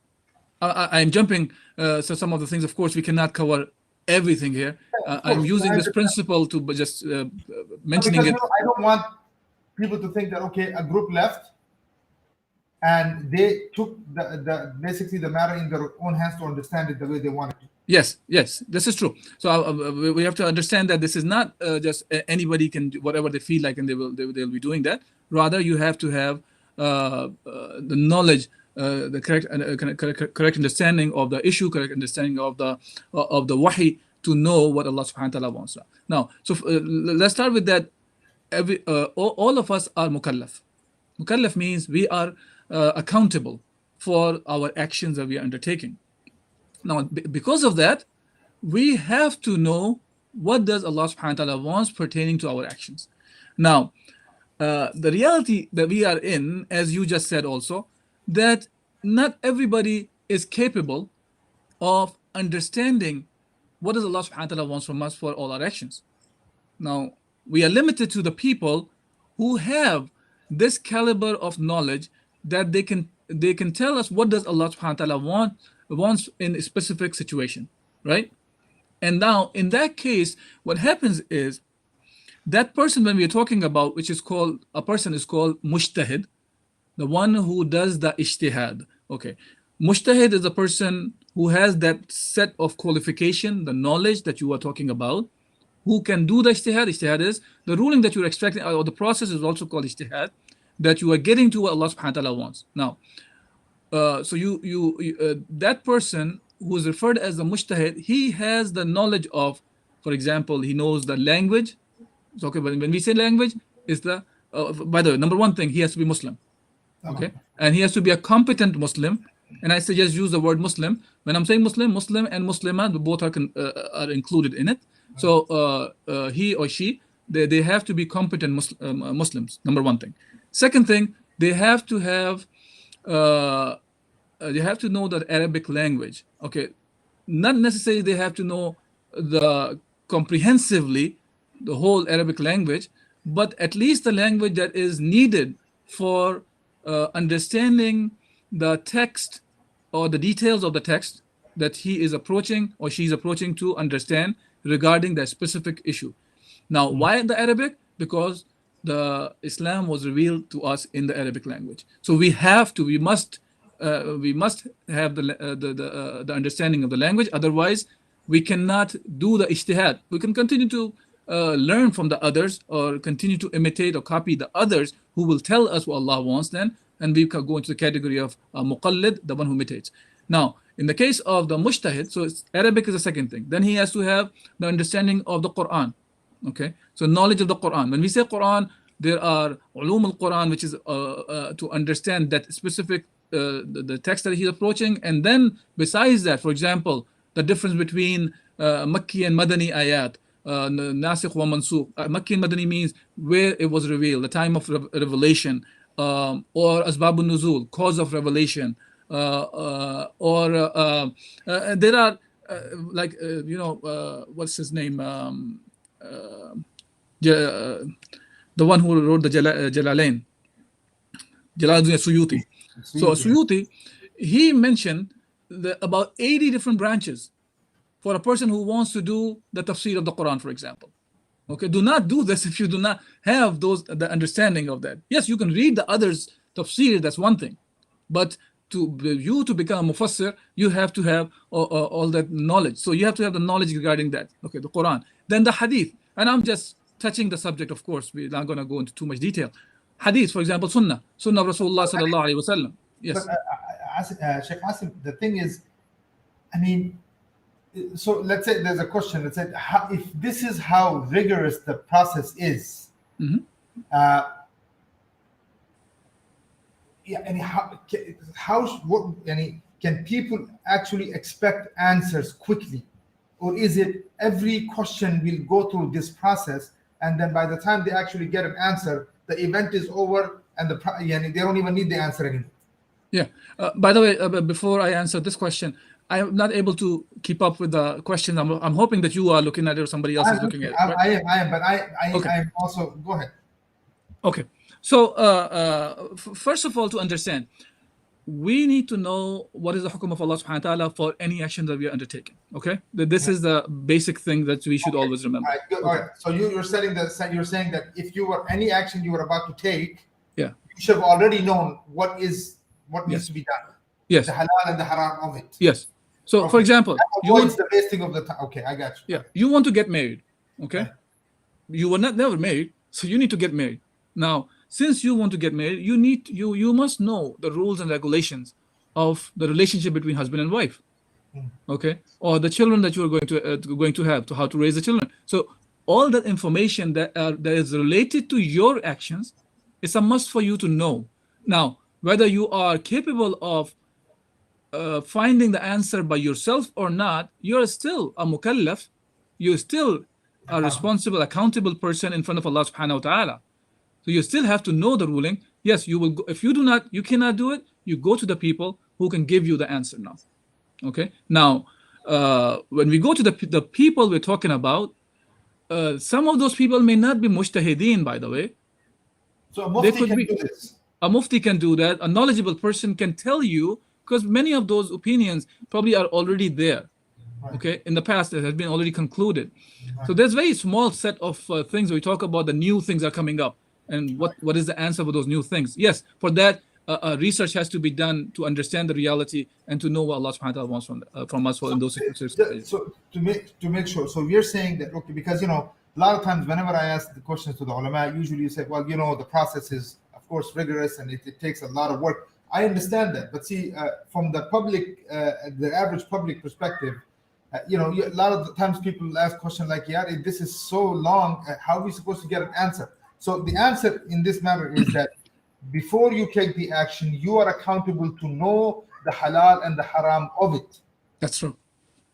I'm jumping, so some of the things, of course, we cannot cover everything here. I'm using this principle to just mentioning because, it. I don't want people to think that, okay, a group left and they took basically the matter in their own hands to understand it the way they wanted to. Yes, this is true. So we have to understand that this is not just anybody can do whatever they feel like, and they'll be doing that. Rather, you have to have the knowledge, the correct understanding of the issue, correct understanding of the wahi, to know what Allah subhanahu wa ta'ala wants. Now, so let's start with that. All of us are mukallaf. Mukallaf means we are accountable for our actions that we are undertaking. Now, because of that, we have to know what does Allah subhanahu wa ta'ala wants pertaining to our actions. Now, the reality that we are in, as you just said also, that not everybody is capable of understanding what does Allah subhanahu wa ta'ala wants from us for all our actions. Now, we are limited to the people who have this caliber of knowledge that they can tell us what does Allah subhanahu wa ta'ala wants in a specific situation, right? And now in that case, what happens is that person, when we are talking about, which is called, a person is called mujtahid, the one who does the ijtihad. Okay, mujtahid is a person who has that set of qualification, the knowledge that you are talking about, who can do the ijtihad. Ijtihad is the ruling that you're extracting, or the process is also called ijtihad, that you are getting to what Allah subhanahu wa ta'ala wants. Now, so that person who is referred as the mujtahid, he has the knowledge of, for example, he knows the language. So, okay, but when we say language, is the by the way, number one thing, he has to be Muslim, okay, and he has to be a competent Muslim. And I suggest use the word Muslim. When I'm saying Muslim and Muslimah, both are included in it. So he or she, they have to be competent Muslims. Number one thing. Second thing, they have to have they have to know the Arabic language. Okay, not necessarily they have to know comprehensively the whole Arabic language, but at least the language that is needed for understanding the text or the details of the text that he is approaching or she is approaching to understand regarding that specific issue. Now, why in the Arabic? Because the Islam was revealed to us in the Arabic language. So we must have the understanding of the language. Otherwise, we cannot do the ijtihad. We can continue to learn from the others or continue to imitate or copy the others who will tell us what Allah wants then, and we can go into the category of muqallid, the one who imitates. Now, in the case of the mujtahid, so Arabic is the second thing. Then he has to have the understanding of the Quran. Okay, so knowledge of the Quran. When we say Quran, there are ulum al-Quran, which is to understand that specific the text that he's approaching. And then besides that, for example, the difference between Makki and Madani ayat, Nasikh wa Mansukh. Makki and Madani means where it was revealed, the time of revelation, or Asbabun Nuzul, cause of revelation, or there are what's his name? The one who wrote the Jalalain, Jalaluddin Suyuti. So Suyuti, he mentioned about 80 different branches for a person who wants to do the tafsir of the Quran, for example. Okay, do not do this if you do not have the understanding of that. Yes, you can read the others' tafsir, that's one thing, but to become a mufassir, you have to have all that knowledge. So you have to have the knowledge regarding that. Okay, the Quran, then the Hadith, and I'm just touching the subject. Of course, we're not going to go into too much detail. Hadith, for example, Sunnah of Rasulullah sallallahu alaihi wasallam. Yes. But Sheikh Asim, the thing is, I mean, so let's say there's a question that said, if this is how rigorous the process is, and can people actually expect answers quickly, or is it every question will go through this process, and then by the time they actually get an answer, the event is over, and they don't even need the answer anymore? Yeah. By the way, before I answer this question, I am not able to keep up with the question. I'm hoping that you are looking at it or somebody else is looking at it. Right? I am, but I am also. Go ahead. Okay. So first of all, to understand, we need to know what is the hukum of Allah subhanahu wa ta'ala for any action that we are undertaking. Okay? This is the basic thing that we should always remember. All right, good. All right. So you're saying that if you were any action you were about to take, you should have already known what needs to be done. Yes. The halal and the haram of it. Yes. So for example, you want the wasting of the time. Okay, I got you. Yeah. You want to get married. Okay? You were never married, so you need to get married. Now, since you want to get married, you must know the rules and regulations of the relationship between husband and wife, okay, or the children that you are going to have, to how to raise the children. So all that information that is related to your actions is a must for you to know. Now, whether you are capable of finding the answer by yourself or not, you are still a mukallaf. You're still a responsible, accountable person in front of Allah subhanahu wa ta'ala. So you still have to know the ruling. Yes, you will go, if you cannot do it, you go to the people who can give you the answer now. Okay? Now, when we go to the people we're talking about, some of those people may not be mujtahideen, by the way. So a mufti can do this. A mufti can do that. A knowledgeable person can tell you, because many of those opinions probably are already there. Right. Okay, in the past it has been already concluded. Right. So there's very small set of things we talk about. The new things are coming up, and what is the answer for those new things? Yes, for that research has to be done to understand the reality and to know what Allah subhanahu wa ta'ala wants from us in those situations. So to make sure, so we're saying that, okay, because a lot of times whenever I ask the questions to the ulama, usually you say, well, the process is of course rigorous and it takes a lot of work. I understand that, but see, from the public, the average public perspective, a lot of the times people ask questions like, yeah, this is so long, how are we supposed to get an answer? So the answer in this matter is that before you take the action, you are accountable to know the halal and the haram of it. That's true.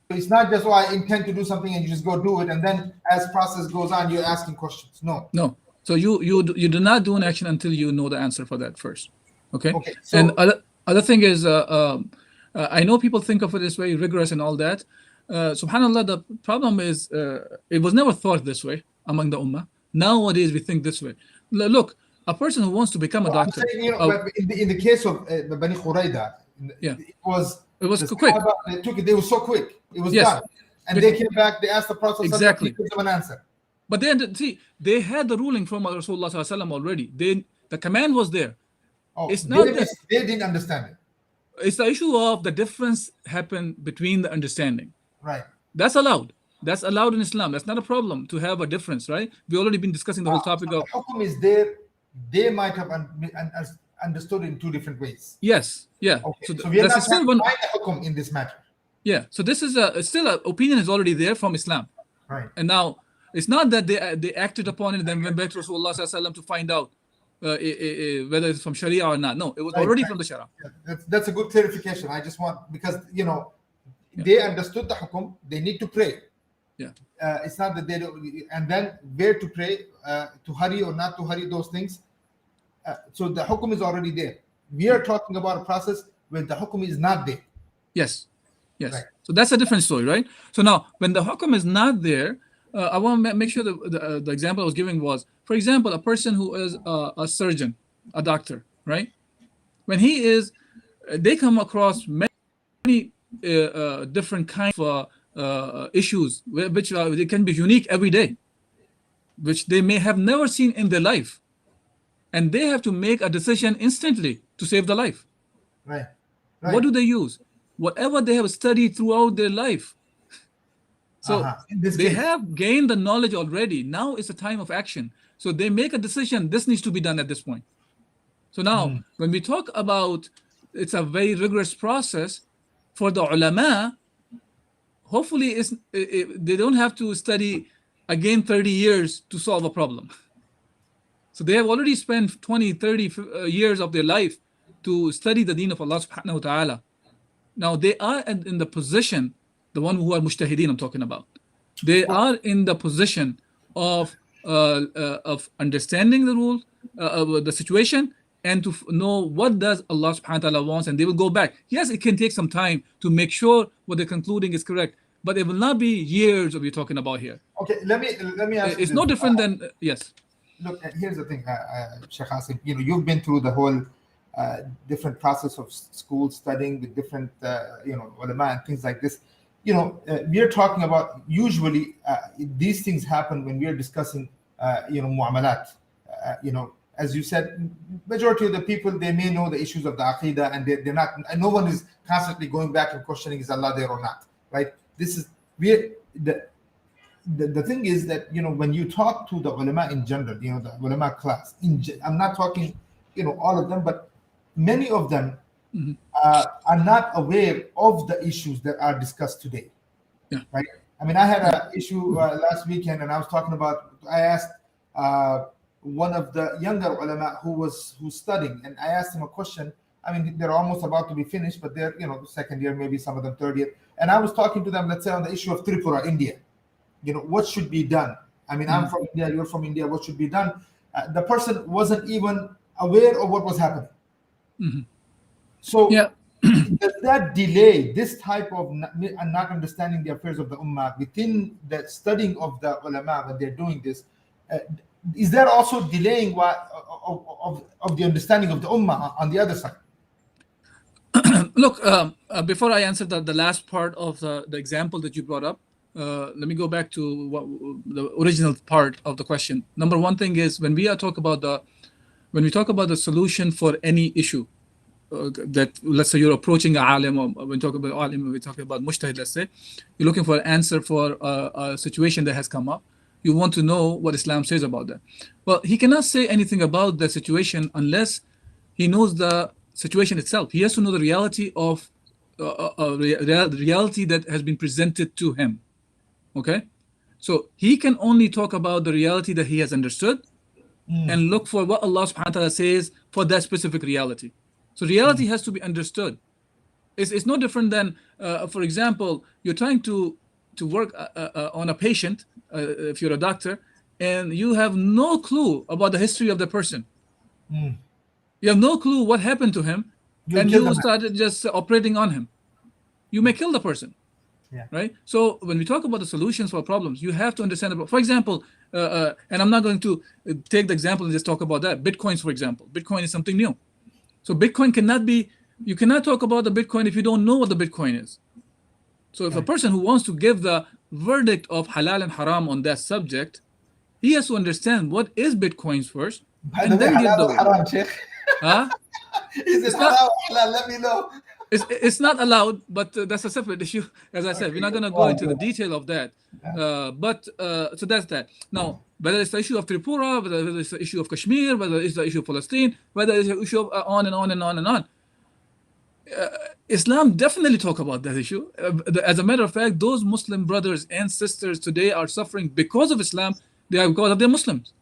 So it's not just, I intend to do something and you just go do it, and then as process goes on, you're asking questions. No. So you do not do an action until you know the answer for that first. Okay. So, and other thing is, I know people think of it as very rigorous and all that. Subhanallah, the problem is it was never thought this way among the ummah. Nowadays we think this way. Look, a person who wants to become a doctor. I'm saying, but in the case of Bani Khurayda, it was quick. They took it. They were so quick. It was Yes. done. And they came back. They asked the Prophet Exactly. to give them an answer. But then, see, they had the ruling from Rasulullah already. The command was there. Oh, It's not they didn't understand it. It's the issue of the difference happened between the understanding. Right. That's allowed. That's allowed in Islam. That's not a problem to have a difference, right? We've already been discussing the whole topic of. The hukum is there. They might have understood in two different ways. Yes. Yeah. Okay. So, we are that's not still trying one. to find the hukum in this matter. Yeah. So this is still an opinion is already there from Islam. Right. And now it's not that they acted upon it and then went back to Rasulullah to find out whether it's from Sharia or not. No, it was already from the Sharia. Yeah, that's a good clarification. I just want, because they understood the hukum. They need to pray. Yeah. It's not that they don't, and then where to pray, to hurry or not to hurry, those things. So the hukum is already there. We are talking about a process where the hukum is not there. Yes. Right. So that's a different story, right? So now, when the hukum is not there, I want to make sure that the example I was giving was, for example, a person who is a surgeon, a doctor, right? When they come across many different kinds of issues, which they can be unique every day, which they may have never seen in their life. And they have to make a decision instantly to save the life. Right. What do they use? Whatever they have studied throughout their life. So they have gained the knowledge already. Now it's a time of action. So they make a decision, this needs to be done at this point. So now, when we talk about, it's a very rigorous process for the ulama, hopefully they don't have to study again 30 years to solve a problem. So they have already spent 20, 30 years of their life to study the deen of Allah subhanahu wa ta'ala. Now they are in the position, the one who are mujtahideen I'm talking about. They are in the position of understanding the rule, the situation, and to know what does Allah subhanahu wa ta'ala wants, and they will go back. Yes, it can take some time to make sure what they're concluding is correct, but it will not be years of you talking about here. Okay, let me ask you it's no different than yes. Look, here's the thing, Sheikh Asim. You've been through the whole different process of school studying with different, ulama and things like this. We are talking about, usually these things happen when we are discussing, mu'amalat. As you said, majority of the people, they may know the issues of the aqidah, and they're not, and no one is constantly going back and questioning, is Allah there or not, right? The thing is that, when you talk to the ulama in general, the ulama class, I'm not talking, all of them, but many of them are not aware of the issues that are discussed today. Yeah. Right? I mean, I had an issue last weekend, and I asked one of the younger ulama who's studying, and I asked him a question. I mean, they're almost about to be finished, but they're, second year, maybe some of them third year. And I was talking to them, let's say, on the issue of Tripura, India. What should be done? I mean, I'm from India, you're from India, what should be done? The person wasn't even aware of what was happening. So does that delay this type of not understanding the affairs of the ummah within the studying of the ulama when they're doing this? Is there also delaying of the understanding of the ummah on the other side? Look, before I answer the last part of the example that you brought up, let me go back to the original part of the question. Number one thing is, when we talk about the solution for any issue, that let's say you're approaching a alim, or when we talk about alim, we're talking about mujtahid, let's say, you're looking for an answer for a situation that has come up. You want to know what Islam says about that. Well, he cannot say anything about the situation unless he knows the situation itself. He has to know the reality of the reality that has been presented to him. Okay, so he can only talk about the reality that he has understood and look for what Allah subhanahu wa ta'ala says for that specific reality. So reality has to be understood. It's no different than, for example, you're trying to work on a patient, if you're a doctor, and you have no clue about the history of the person. You have no clue what happened to him, and you started just operating on him. You may kill the person. Yeah. Right? So when we talk about the solutions for problems, you have to understand about, for example, and I'm not going to take the example and just talk about that. Bitcoins, for example. Bitcoin is something new. So Bitcoin cannot be, you cannot talk about the Bitcoin if you don't know what the Bitcoin is. So if a person who wants to give the verdict of halal and haram on that subject, he has to understand what is Bitcoins first, By the and way, then give halal the or haram, Sheikh? huh? Is it It's not. halal or halal? Let me know. It's not allowed, but that's a separate issue. As I said, we're not going to go into the detail of that. So that's that. Now, whether it's the issue of Tripura, whether it's the issue of Kashmir, whether it's the issue of Palestine, whether it's the issue of on and on and on and on. Islam definitely talk about that issue. As a matter of fact, those Muslim brothers and sisters today are suffering because of Islam. They are because of their Muslims.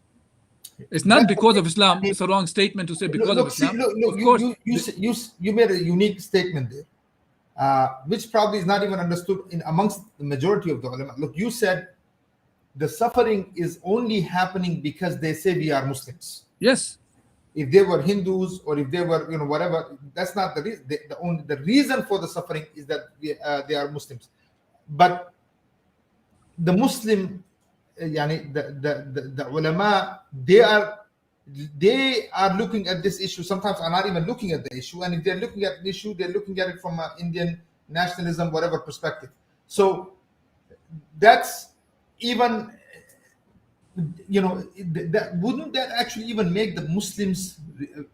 It's not because of Islam. It's a wrong statement to say because of Islam. Of course, you made a unique statement there, which probably is not even understood in amongst the majority of the ulama. Look, you said the suffering is only happening because they say we are Muslims. yes. If they were Hindus or if they were, whatever, that's not the reason. The reason for the suffering is that they are Muslims. But the Muslim, the ulama, they are looking at this issue. Sometimes are not even looking at the issue, and if they're looking at the issue, they're looking at it from an Indian nationalism, whatever perspective. So that's even. Wouldn't that actually even make the Muslims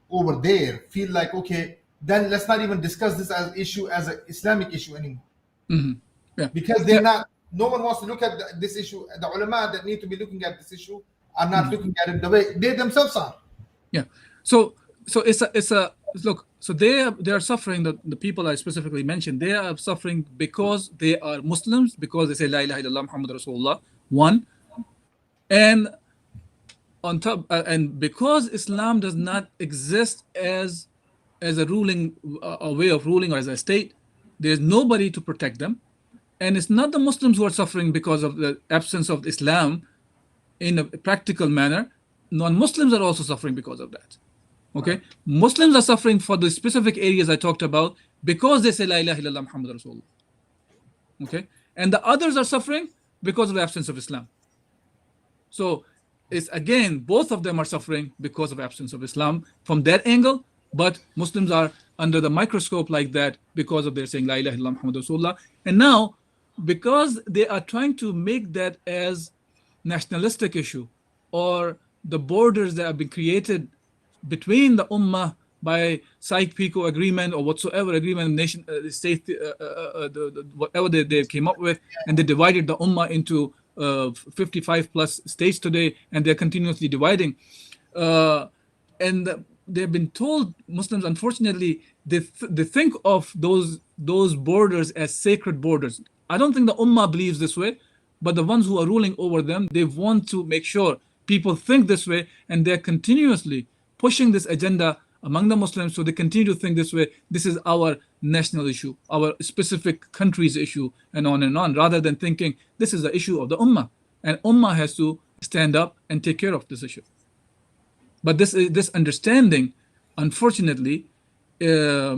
over there feel like, okay, then let's not even discuss this as an Islamic issue anymore? Mm-hmm. Yeah. Because they're not. No one wants to look at this issue. The ulama that need to be looking at this issue are not looking at it the way they themselves are. Yeah. So it's a look. So they are suffering. The people I specifically mentioned, they are suffering because they are Muslims, because they say La ilaha illallah Muhammad Rasulullah. One. And on top, and because Islam does not exist as a ruling, a way of ruling, or as a state, there's nobody to protect them, and it's not the Muslims who are suffering because of the absence of Islam in a practical manner. Non-Muslims are also suffering because of that. Okay, Muslims are suffering for the specific areas I talked about because they say La ilaha illallah Muhammad Rasulullah. Okay, and the others are suffering because of the absence of Islam. So it's again, both of them are suffering because of absence of Islam from that angle, but Muslims are under the microscope like that because of their saying La ilaha illallah Muhammad Rasulullah. And now, because they are trying to make that as nationalistic issue, or the borders that have been created between the ummah by Sykes-Picot agreement or whatsoever agreement, nation state, whatever they came up with, and they divided the ummah into 55 plus states today, and they're continuously dividing. And they've been told, Muslims, unfortunately, they think of those borders as sacred borders. I don't think the ummah believes this way, but the ones who are ruling over them, they want to make sure people think this way, and they're continuously pushing this agenda among the Muslims, so they continue to think this way. This is our national issue, our specific country's issue, and on, rather than thinking this is the issue of the ummah, and ummah has to stand up and take care of this issue. But this understanding, unfortunately, is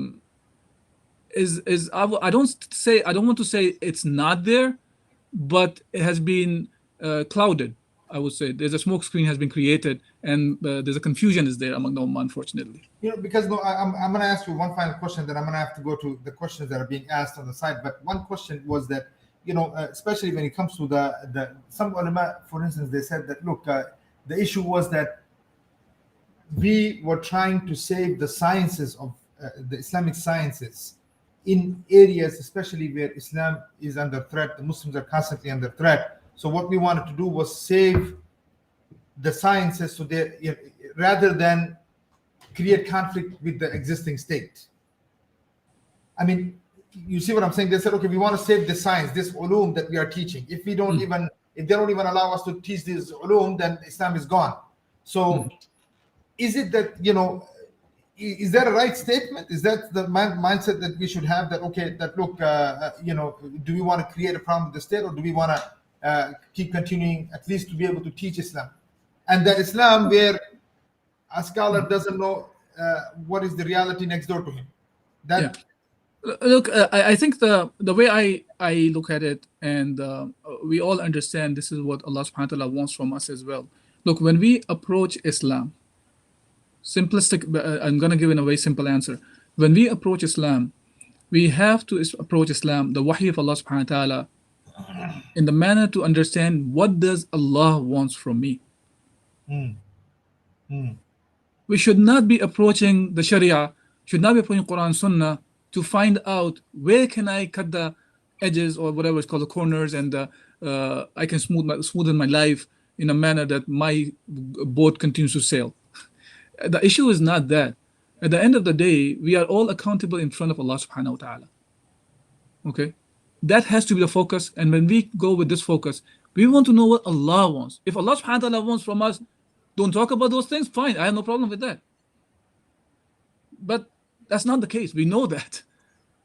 I don't want to say it's not there, but it has been clouded. I would say there's a smoke screen has been created, and there's a confusion is there among the ummah, unfortunately. Because I'm going to ask you one final question, then I'm going to have to go to the questions that are being asked on the side. But one question was that, especially when it comes to the some ulama, for instance, they said that, look, the issue was that we were trying to save the sciences of the Islamic sciences in areas, especially where Islam is under threat. The Muslims are constantly under threat. So what we wanted to do was save the sciences, so rather than create conflict with the existing state. I mean, you see what I'm saying? They said, okay, we want to save the science, this ulum that we are teaching. If we don't even, if they don't even allow us to teach this ulum, then Islam is gone. So is it that, is that a right statement? Is that the mindset that we should have, that, okay, that look, do we want to create a problem with the state, or do we want to keep continuing at least to be able to teach Islam? And that Islam where a scholar doesn't know what is the reality next door to him. Look, I think the way I look at it, and we all understand this is what Allah subhanahu wa ta'ala wants from us as well. Look, when we approach Islam, simplistic, I'm going to give in a very simple answer. When we approach Islam, we have to approach Islam, the wahy of Allah subhanahu wa ta'ala, in the manner to understand what does Allah wants from me. We should not be approaching the Sharia, should not be approaching Quran Sunnah to find out where can I cut the edges or whatever it's called, the corners, and I can smoothen my life in a manner that my boat continues to sail. The issue is not that. At the end of the day, we are all accountable in front of Allah subhanahu wa ta'ala. Okay? That has to be the focus. And when we go with this focus, we want to know what Allah wants. If Allah subhanahu wa ta'ala wants from us, don't talk about those things, fine, I have no problem with that. But that's not the case. We know that.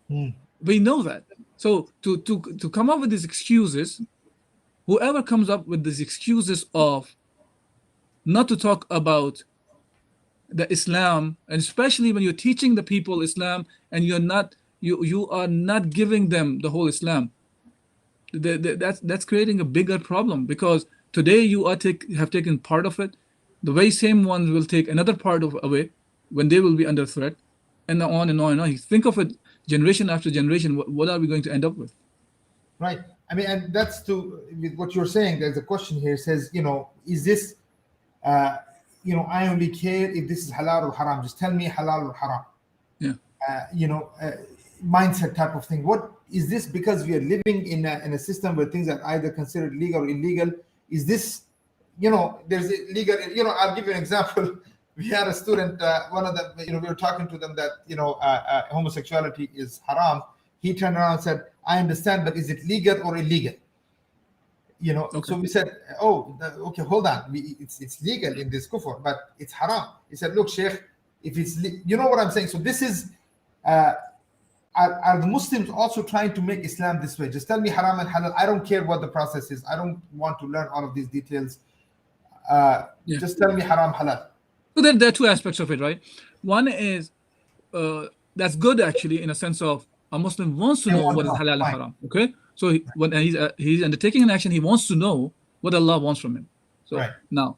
We know that. So to come up with these excuses, whoever comes up with these excuses of not to talk about the Islam, and especially when you're teaching the people Islam and you are not giving them the whole Islam, that's creating a bigger problem, because today you have taken part of it, the very same ones will take another part of away when they will be under threat, and on and on and on. Think of it, generation after generation, what are we going to end up with? Right. I mean, and that's with what you're saying. There's a question here, says, is this I only care if this is halal or haram. Just tell me halal or haram. Yeah. Mindset type of thing. What is this? Because we are living in a system where things are either considered legal or illegal. Is this, there's a legal, I'll give you an example. We had a student, one of them, we were talking to them that, homosexuality is haram. He turned around and said, I understand, but is it legal or illegal? Okay. So we said, okay, hold on. It's legal in this kufr, but it's haram. He said, look, Sheikh, if it's, what I'm saying? So this is, are the Muslims also trying to make Islam this way? Just tell me haram and halal. I don't care what the process is. I don't want to learn all of these details. Just tell me haram, halal. So there are two aspects of it, right? One is, that's good actually, in a sense of a Muslim wants to know what is halal and haram, okay? So when he's undertaking an action, he wants to know what Allah wants from him. So right. now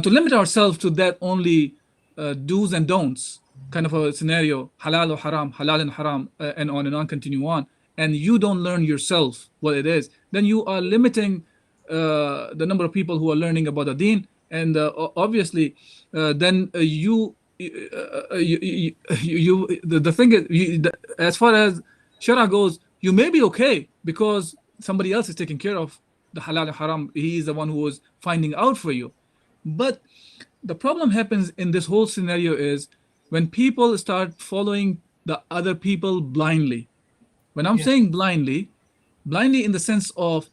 to limit ourselves to that only do's and don'ts kind of a scenario, halal or haram, halal and haram, and on, continue on, and you don't learn yourself what it is, then you are limiting the number of people who are learning about the deen, and obviously then the thing is, as far as Shara goes, you may be okay because somebody else is taking care of the halal and haram. He is the one who is finding out for you. But the problem happens in this whole scenario is when people start following the other people blindly. When I'm saying blindly in the sense of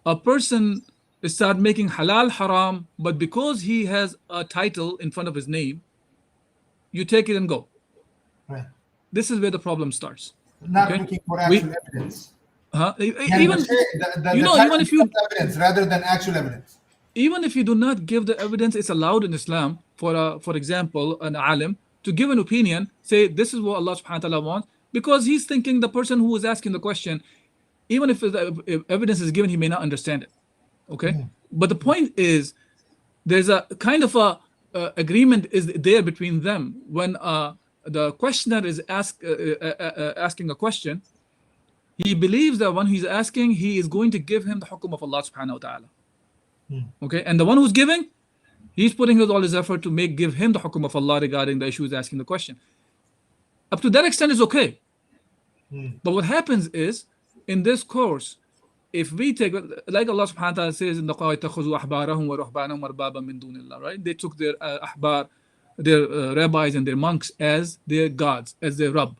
a person start making halal haram, but because he has a title in front of his name, you take it and go. Right. This is where the problem starts. Not looking for actual evidence. Even if you evidence rather than actual evidence. Even if you do not give the evidence, it's allowed in Islam for example, an alim to give an opinion, say this is what Allah subhanahu wa ta'ala wants, because he's thinking the person who is asking the question, even if evidence is given, he may not understand it. Okay? But the point is, there's a kind of a agreement is there between them. When the questioner is asking a question, he believes that when he's asking, he is going to give him the hukum of Allah subhanahu wa ta'ala. Okay, and the one who's giving, he's putting all his effort to give him the hukum of Allah regarding the issue he's asking the question. Up to that extent is okay. But what happens is, in this course, if we take, like Allah subhanahu wa ta'ala says in the Quran, right? They took their ahbar, their rabbis and their monks as their gods, as their Rabb.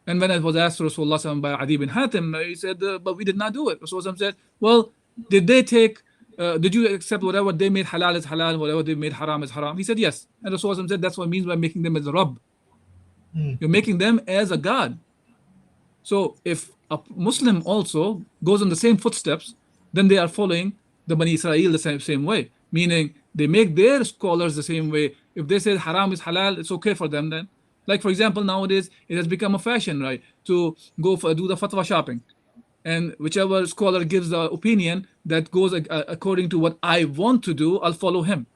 And when it was asked to Rasulullah by Adi bin Hatim, he said, but we did not do it. Rasulullah said, well, did you accept whatever they made halal is halal, whatever they made haram is haram? He said, yes. And Rasulullah said, that's what it means by making them as a Rabb. You're making them as a God. So if a Muslim also goes in the same footsteps, then they are following the Bani Israel the same way. Meaning they make their scholars the same way. If they say haram is halal, it's okay for them then. Like, for example, nowadays it has become a fashion, right, to do the fatwa shopping, and whichever scholar gives the opinion that goes according to what I want to do, I'll follow him.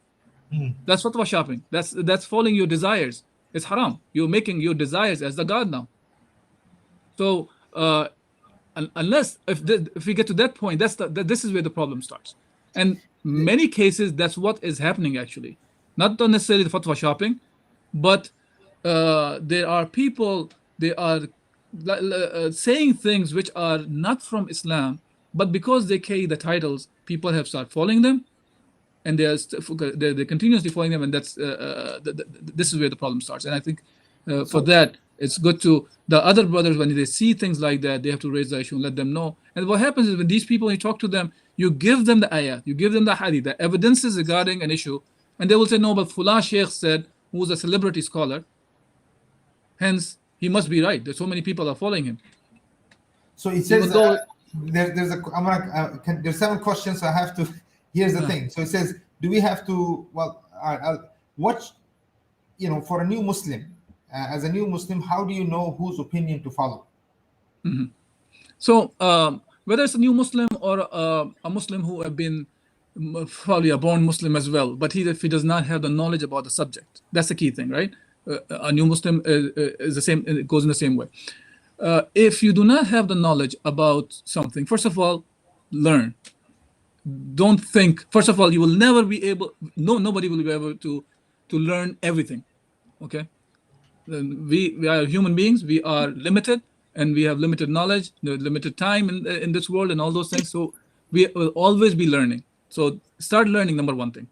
That's fatwa shopping. That's following your desires. It's haram. You're making your desires as the God now. So unless if we get to that point, this is where the problem starts. And many cases, that's what is happening actually. Not necessarily the fatwa shopping, but there are people, they are saying things which are not from Islam, but because they carry the titles, people have started following them, and they're continuously following them, and that's this is where the problem starts. And I think for that, it's good to the other brothers, when they see things like that, they have to raise the issue and let them know. And what happens is, when these people, you talk to them, you give them the ayah, you give them the hadith, the evidences regarding an issue, and they will say, no, but Fulan Sheikh said, who's a celebrity scholar, hence he must be right. There's so many people are following him. So it says there's 7 questions. So I have to. Here's the thing. So it says, do we have to? Well, what, for a new Muslim, as a new Muslim, how do you know whose opinion to follow? Mm-hmm. So whether it's a new Muslim or a Muslim who have been probably a born Muslim as well, but if he does not have the knowledge about the subject, that's the key thing, right? A new Muslim is the same. It goes in the same way. If you do not have the knowledge about something, first of all, learn. Don't think. First of all, you will never be able. Nobody will be able to learn everything. Okay. We are human beings. We are limited, and we have limited knowledge, limited time in this world, and all those things. So we will always be learning. So start learning. Number one thing.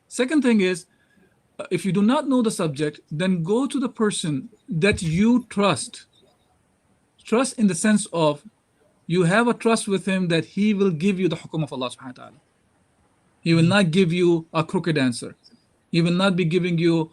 Second thing is, if you do not know the subject, then go to the person that you trust. Trust in the sense of you have a trust with him that he will give you the hukum of Allah subhanahu wa ta'ala. He will not give you a crooked answer. He will not be giving you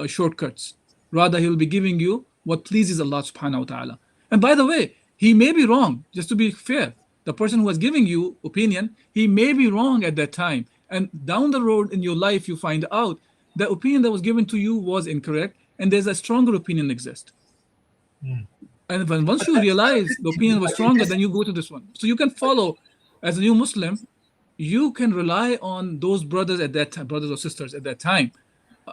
shortcuts. Rather, he will be giving you what pleases Allah subhanahu wa ta'ala. And by the way, he may be wrong, just to be fair. The person who was giving you opinion, he may be wrong at that time. And down the road in your life, you find out the opinion that was given to you was incorrect, and there's a stronger opinion exist. And once you realize the opinion was stronger, then you go to this one. So you can follow, as a new Muslim, you can rely on those brothers at that time, brothers or sisters at that time,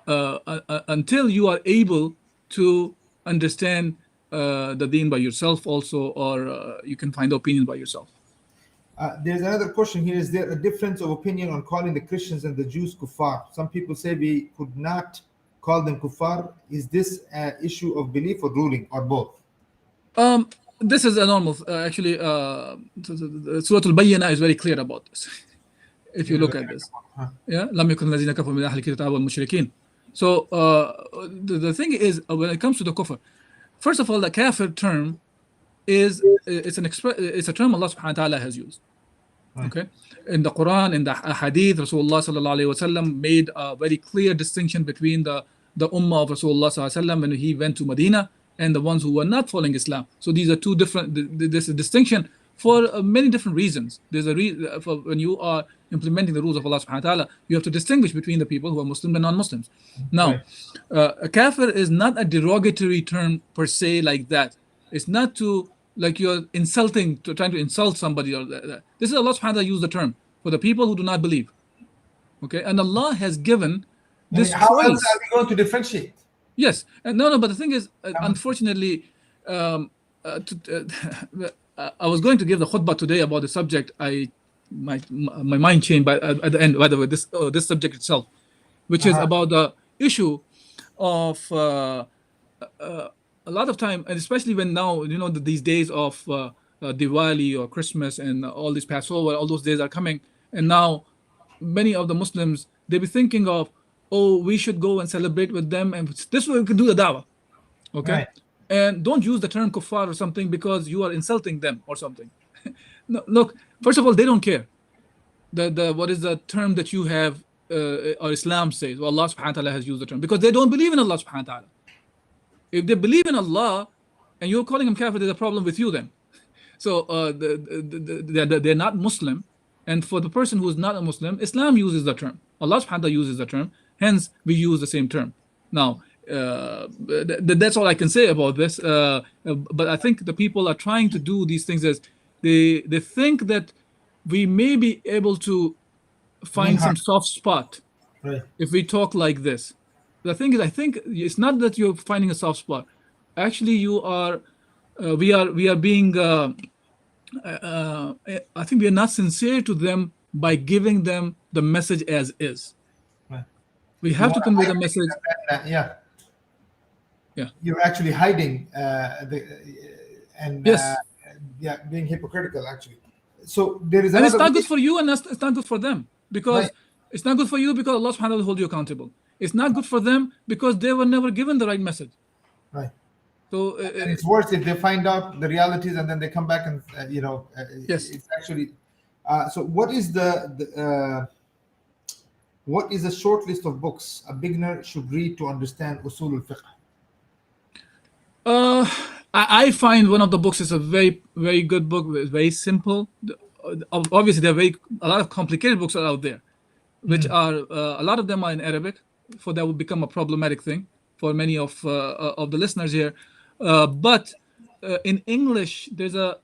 until you are able to understand the deen by yourself also, or you can find the opinion by yourself. There's another question here. Is there a difference of opinion on calling the Christians and the Jews kuffar? Some people say we could not call them kuffar. Is this an issue of belief or ruling, or both? This is a normal, actually, Surah Al-Bayyinah is very clear about this. If you look at this. Yeah, لَمْ يَكُنْ الَّذِينَ كَفَرُوا مِنْ أَهْلِ الْكِتَابِ وَالْمُشْرِكِينَ. So the thing is, when it comes to the kufr, first of all, the kafir term is it's a term Allah subhanahu wa ta'ala has used. Okay, in the Quran, in the Hadith, Rasulullah sallallahu alaihi wasallam made a very clear distinction between the ummah of Rasulullah sallallahu alaihi wasallam when he went to Medina and the ones who were not following Islam. So these are two different. There's a distinction for many different reasons. There's a reason for when you are implementing the rules of Allah subhanahu wa ta'ala, you have to distinguish between the people who are Muslim and non-Muslims. Now, a kafir is not a derogatory term per se like that. It's not to, like you're insulting, trying to insult somebody or that. This is Allah subhanahu wa ta'ala use the term for the people who do not believe. Okay, and Allah has given this choice. How else are we going to differentiate? Yes, no, but the thing is, unfortunately, I was going to give the khutbah today about the subject. My mind changed at the end. By the way, this subject itself, which is about the issue of a lot of time, and especially when now these days of Diwali or Christmas and all this Passover, all those days are coming, and now many of the Muslims, they be thinking of, oh, we should go and celebrate with them, and this way we can do the dawah, okay? Right. And don't use the term kuffar or something because you are insulting them or something. No, look, first of all, they don't care. What is the term that you have, or Islam says, well, Allah subhanahu wa ta'ala has used the term, because they don't believe in Allah subhanahu wa ta'ala. If they believe in Allah and you're calling them kafir, there's a problem with you then. So they're not Muslim, and for the person who is not a Muslim, Islam uses the term. Allah subhanahu wa ta'ala uses the term, hence we use the same term. Now, that's all I can say about this. But I think the people are trying to do these things as they think that we may be able to find some soft spot Right. if we talk like this. The thing is, I think it's not that you're finding a soft spot. Actually, you are. We are being. I think we are not sincere to them by giving them the message as is. Right. We You have to wanna convey the hide message. yeah. Yeah. You're actually hiding Yes. being hypocritical actually. So there is And it's another not good for you, and it's not good for them, because Right. it's not good for you because Allah subhanahu wa ta'ala will hold you accountable. It's not good for them because they were never given the right message. Right. So And it's worse if they find out the realities and then they come back and yes. it's actually so what is what is a short list of books a beginner should read to understand Usool ul-Fiqh? I find one of the books is a very, very good book. It's very simple. Obviously, there are a lot of complicated books are out there, which are a lot of them are in Arabic. For that would become a problematic thing for many of the listeners here. But in English, there's a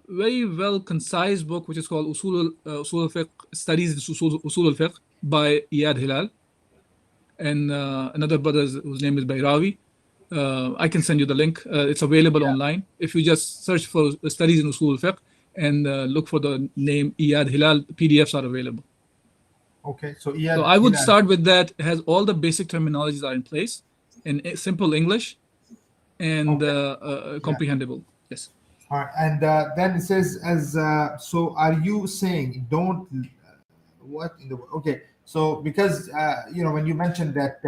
very well concise book which is called Usool al-Fiqh, Studies in Usool al-Fiqh by Iyad Hilal, and another brother whose name is Bayrawi. I can send you the link. It's available online. If you just search for Studies in Usool al-Fiqh and look for the name Iyad Hilal, PDFs are available. Okay, so Iyad So I would Hilal. start with that. It has all the basic terminologies are in place in simple English and comprehensible. Yes. All right, and then it says so are you saying don't what in the okay, so because when you mentioned that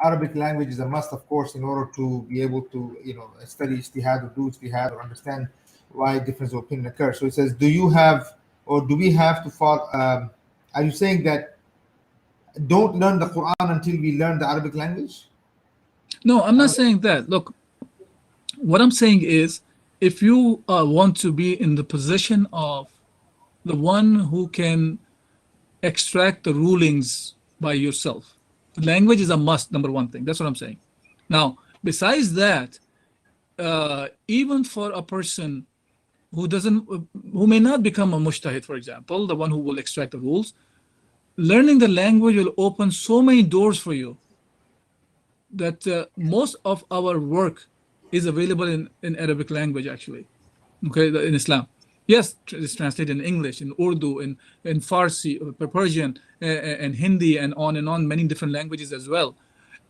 Arabic language is a must, of course, in order to be able to study ijtihad or do ijtihad or understand why difference of opinion occurs. So it says, do you have or do we have to follow? Are you saying that don't learn the Quran until we learn the Arabic language? No, I'm not saying that. Look, what I'm saying is, if you want to be in the position of the one who can extract the rulings by yourself, language is a must, number one thing. That's what I'm saying. Now, besides that, even for a person who may not become a mujtahid, for example, the one who will extract the rules, learning the language will open so many doors for you that most of our work is available in Arabic language, actually, okay, in Islam. Yes, it's translated in English, in Urdu, in Farsi, Persian, and Hindi, and on, many different languages as well.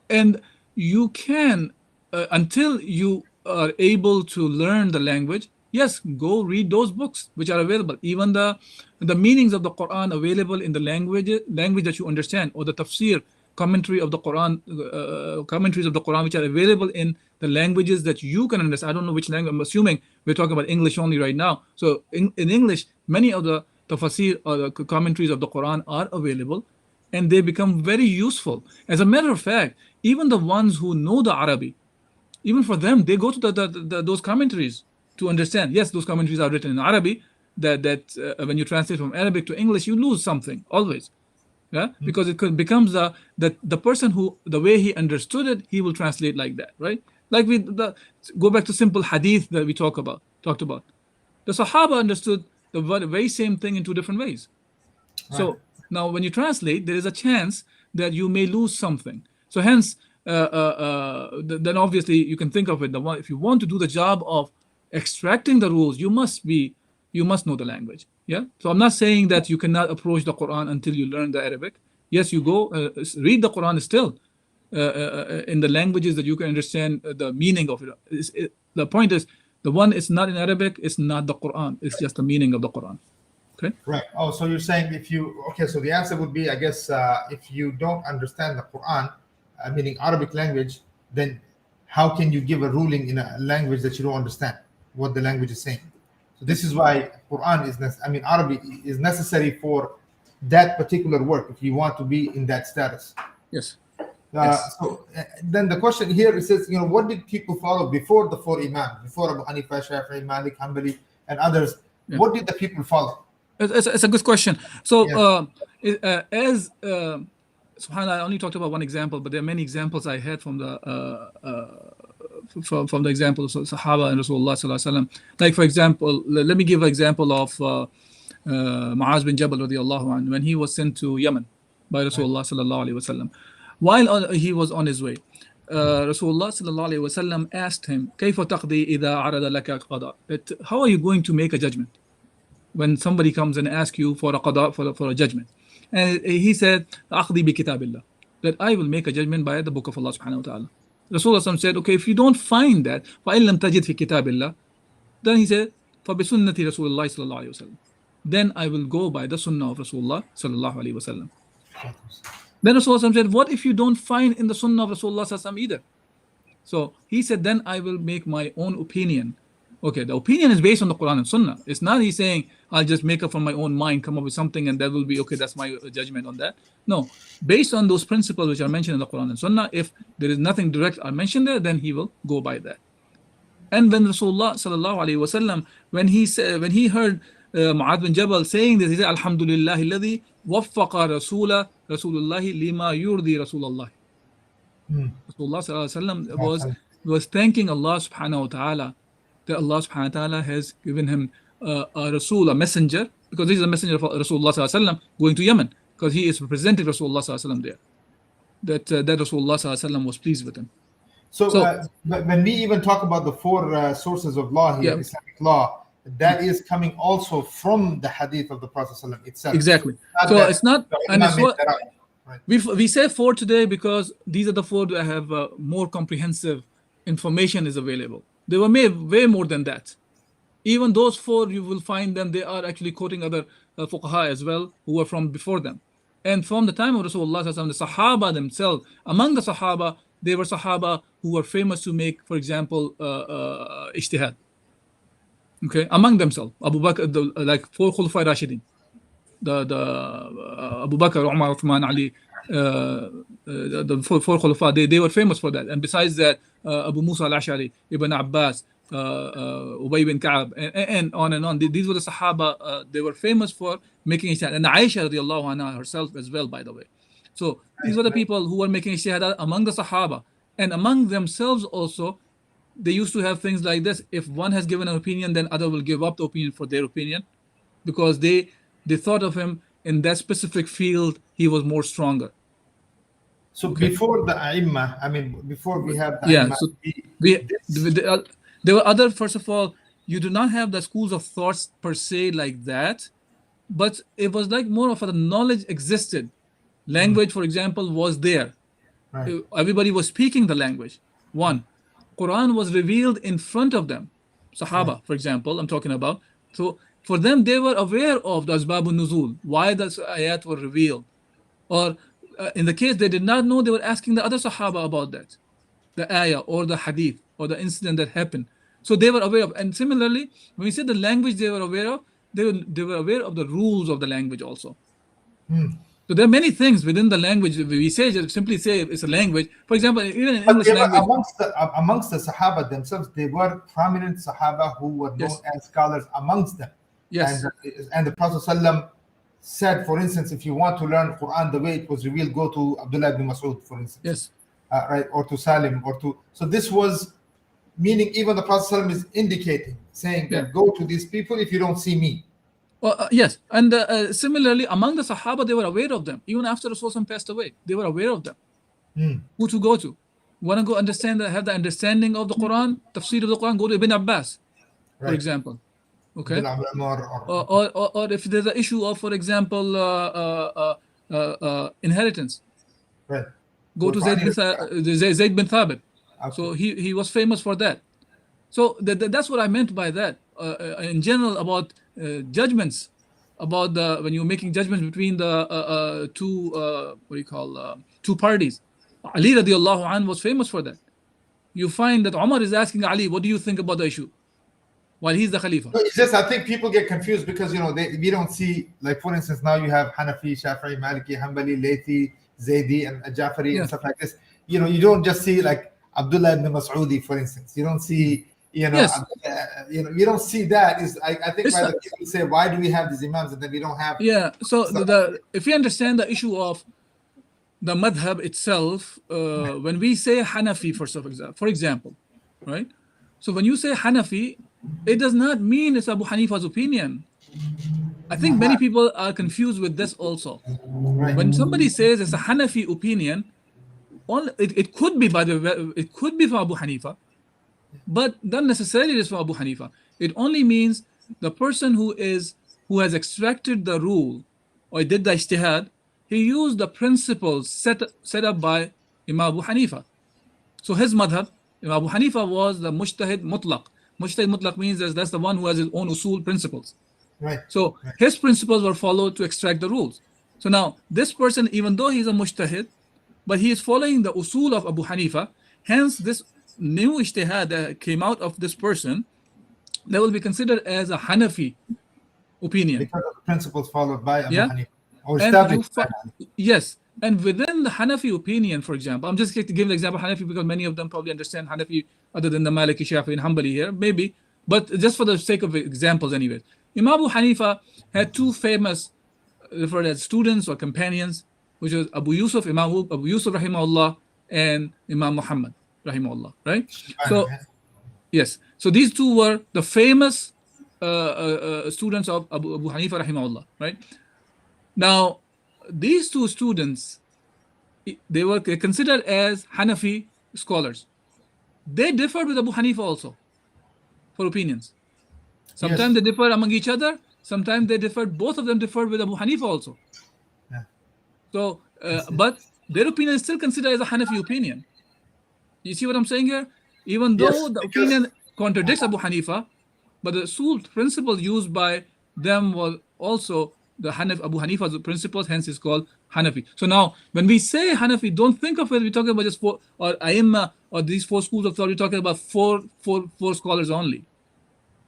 And you can, until you are able to learn the language, yes, go read those books which are available. Even the meanings of the Quran available in the language that you understand, or the tafsir, commentary of the Quran, commentaries of the Quran which are available in the languages that you can understand. I don't know which language. I'm assuming we're talking about English only right now. So in English, many of the tafsir or the commentaries of the Quran are available, and they become very useful. As a matter of fact, even the ones who know the Arabic, even for them, they go to those commentaries to understand. Yes, those commentaries are written in Arabic. That when you translate from Arabic to English, you lose something always. Yeah, because it becomes the person who, the way he understood it, he will translate like that, right? Like go back to simple hadith that we talked about. The Sahaba understood the very same thing in two different ways. Right. So now when you translate, there is a chance that you may lose something. So hence, then obviously you can think of it. If you want to do the job of extracting the rules, you must know the language. Yeah. So I'm not saying that you cannot approach the Quran until you learn the Arabic. Yes, you go read the Quran still in the languages that you can understand the meaning of it. The point is, the one is not in Arabic, it's not the Quran. It's just the meaning of the Quran. Okay. Right. Oh, so you're saying so the answer would be, I guess, if you don't understand the Quran, meaning Arabic language, then how can you give a ruling in a language that you don't understand what the language is saying? So this is why Quran Arabic is necessary for that particular work if you want to be in that status. Yes. Yes. So then the question here is, what did people follow before the four Imams, before Abu Hanifa, Shafi'i, Malik, Hanbali, and others? Yeah. What did the people follow? It's a good question. So subhanAllah, I only talked about one example, but there are many examples I had from the from the examples of Sahaba and Rasulullah sallallahu alaihi wasallam. Like for example, let me give an example of Muaz bin Jabal radiallahu anhu when he was sent to Yemen by Rasulullah sallallahu alaihi wasallam. While he was on his way, Rasulullah sallallahu alaihi wasallam asked him, "Kayfa taqdi idha arada laka qada?" That how are you going to make a judgment when somebody comes and asks you for a qada, for a judgment? And he said, "Aqdi bi kitabillah," that I will make a judgment by the book of Allah subhanahu wa ta'ala. Rasulullah said, "Okay, if you don't find that, فَإِن لَمْ تَجِدْ فِي كِتَابِ اللَّهِ," then he said, فَبِسُنَّةِ رَسُولِ اللَّهِ صلى الله عليه وسلم. Then I will go by the sunnah of Rasulullah sallallahu alaihi wasallam. Then Rasulullah said, "What if you don't find in the sunnah of Rasulullah sallallahu alaihi wasallam either?" So he said, "Then I will make my own opinion." Okay, the opinion is based on the Quran and Sunnah. It's not he's saying, "I'll just make up from my own mind, come up with something, and that will be okay. That's my judgment on that." No, based on those principles which are mentioned in the Quran and Sunnah, if there is nothing direct or mentioned there, then he will go by that. And when Rasulullah sallallahu alaihi wasallam, when he heard Mu'adh bin Jabal saying this, he said, "Alhamdulillah alladhi waffaqa Rasulullahi lima yurdi Rasulullah." Rasulullah sallallahu alaihi wasallam was thanking Allah subhanahu wa ta'ala that Allah subhanahu wa ta'ala has given him a Rasul, a messenger, because this is a messenger of Rasulullah sallallahu alaihi wasallam going to Yemen, because he is representing Rasulullah sallallahu alaihi wasallam there. That Rasulullah sallallahu alaihi wasallam was pleased with him. So when we even talk about the four sources of law here, Islamic law, that is coming also from the hadith of the Prophet ﷺ itself. Exactly. So it's not, and it's what, right. We say four today because these are the four that have more comprehensive information is available. They were made way more than that. Even those four, you will find them, they are actually quoting other fuqaha as well, who were from before them. And from the time of Rasulullah, the Sahaba themselves, among the Sahaba, they were Sahaba who were famous to make, for example, Ijtihad. Okay, among themselves, Abu Bakr, like four Khulafai Rashidin, the Abu Bakr, Umar, Uthman, Ali, the four Khulafa, they were famous for that. And besides that, Abu Musa al-Ash'ari, Ibn Abbas, Ubay bin Ka'ab, and on and on. These were the Sahaba, they were famous for making Ijtihad. And Aisha radiallahu anha herself as well, by the way. So these were the people who were making Ijtihad among the Sahaba. And among themselves also, they used to have things like this. If one has given an opinion, then other will give up the opinion for their opinion, because they thought of him in that specific field, he was more stronger. So before the A'imma, I mean, before we have the A'imma, so there were other, first of all, you do not have the schools of thoughts per se like that, but it was like more of a knowledge existed. Language, for example, was there. Right. Everybody was speaking the language. One, Quran was revealed in front of them. Sahaba, for example, I'm talking about. So for them, they were aware of the Asbabun Nuzul, why the ayat were revealed. Or in the case they did not know, they were asking the other Sahaba about that, the ayah or the hadith or the incident that happened. So they were aware of. And similarly, when we said the language they were aware of, they were aware of the rules of the language also. So there are many things within the language. We say, just simply say it's a language. For example, even in English language, amongst the Sahaba themselves, they were prominent Sahaba who were known as scholars amongst them. Yes. And the Prophet ﷺ said, for instance, if you want to learn Quran the way it was revealed, go to Abdullah ibn Mas'ud, for instance. Yes. Right, or to Salim, or to. So this was meaning even the Prophet ﷺ is indicating, saying that go to these people if you don't see me. Yes, and similarly, among the Sahaba, they were aware of them. Even after Rasulullah passed away, they were aware of them. Who to go to? Want to go understand, have the understanding of the Quran, tafsir of the Quran, go to Ibn Abbas, for example. Okay. Or if there's an issue of, for example, inheritance, right, go to Zayd bin Thabit. Okay. So he was famous for that. So that's what I meant by that. In general, about judgments, about when you're making judgments between the two parties. Ali radiallahu anhu was famous for that. You find that Umar is asking Ali, what do you think about the issue? While he's the Khalifa. No, it's just, I think people get confused because, we don't see, like, for instance, now you have Hanafi, Shafi'i, Maliki, Hanbali, Laythi, Zaydi, and Jafari, and stuff like this. You don't just see, like, Abdullah ibn Mas'udi, for instance. You don't see, you don't see that. I think why the people say, why do we have these imams and then we don't have? Yeah, so if you understand the issue of the madhab itself, when we say Hanafi, for example, right? So when you say Hanafi, it does not mean it's Abu Hanifa's opinion. I think many people are confused with this also. Right. When somebody says it's a Hanafi opinion, it could be, by the way, it could be from Abu Hanifa, but not necessarily it is from Abu Hanifa. It only means the person who has extracted the rule or did the ijtihad, he used the principles set up by Imam Abu Hanifa. So his madhab, Imam Abu Hanifa was the mujtahid mutlaq. Mujtahid mutlaq means that's the one who has his own usool principles. Right. So his principles were followed to extract the rules. So now this person, even though he's a mujtahid, but he is following the usool of Abu Hanifa, hence this new ijtihad that came out of this person, that will be considered as a Hanafi opinion. Because of the principles followed by Abu Yeah. Hanifa. Or And established by Abu Hanifa. yes, and within the Hanafi opinion, for example, I'm just going to give an example of Hanafi because many of them probably understand Hanafi other than the Maliki, Shafi, and Hanbali here, maybe, but just for the sake of examples, anyways. Imam Abu Hanifa had two famous, referred as students or companions, which was Abu Yusuf, Imam Abu Yusuf rahimahullah, and Imam Muhammad rahimahullah, right? So yes, so these two were the famous students of Abu Hanifa rahimahullah, right? Now, these two students, they were considered as Hanafi scholars. They differed with Abu Hanifa also for opinions. Sometimes they differ among each other. Sometimes they differed. Both of them differed with Abu Hanifa also. Yeah. So, but their opinion is still considered as a Hanafi opinion. You see what I'm saying here? Even though the opinion contradicts Abu Hanifa, but the usul principle used by them was also the Abu Hanifa's principles, hence it's called Hanafi. So now, when we say Hanafi, don't think of it, we're talking about just four, or Aimma, or these four schools of thought, we're talking about four scholars only.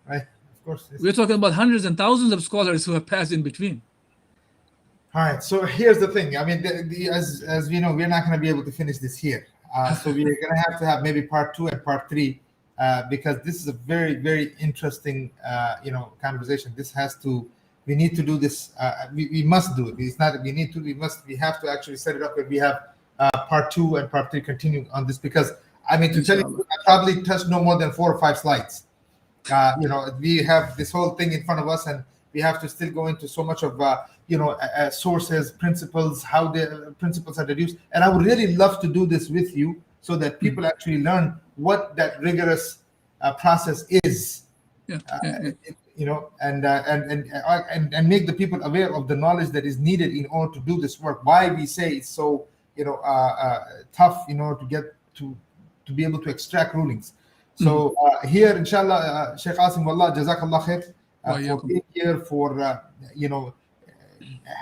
Right, of course. We're talking about hundreds and thousands of scholars who have passed in between. All right, so here's the thing. I mean, as we know, we're not going to be able to finish this here. So we're going to have maybe part 2 and part 3, because this is a very, very interesting, conversation. This has to, we need to do this. We must do it. It's not, we need to, we have to actually set it up and we have part 2 and part 3 continue on this, because I mean, to tell you, I probably touched no more than 4 or 5 slides. We have this whole thing in front of us, and we have to still go into so much of sources, principles, how the principles are deduced. And I would really love to do this with you so that people actually learn what that rigorous process is. And make the people aware of the knowledge that is needed in order to do this work. Why we say it's so tough, to get to be able to extract rulings. So here, inshallah, Sheikh Asim, wallah, jazakallah khair for being here, for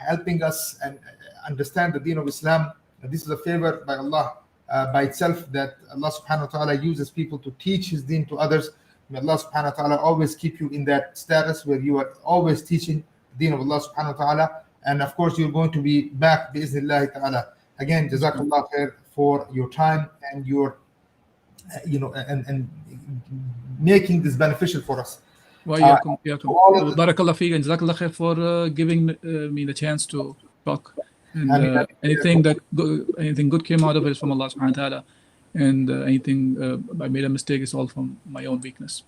helping us and understand the deen of Islam. This is a favor by Allah by itself, that Allah subhanahu wa ta'ala uses people to teach his deen to others. May Allah subhanahu wa ta'ala always keep you in that status where you are always teaching the deen of Allah subhanahu wa ta'ala. And of course, you're going to be back bi'iznillahi ta'ala. Again, jazakallah khair for your time and your and making this beneficial for us. Barakallah feek and jazakallah khair for giving me the chance to talk. And anything good came out of it is from Allah subhanahu wa ta'ala. And anything I made a mistake is all from my own weakness.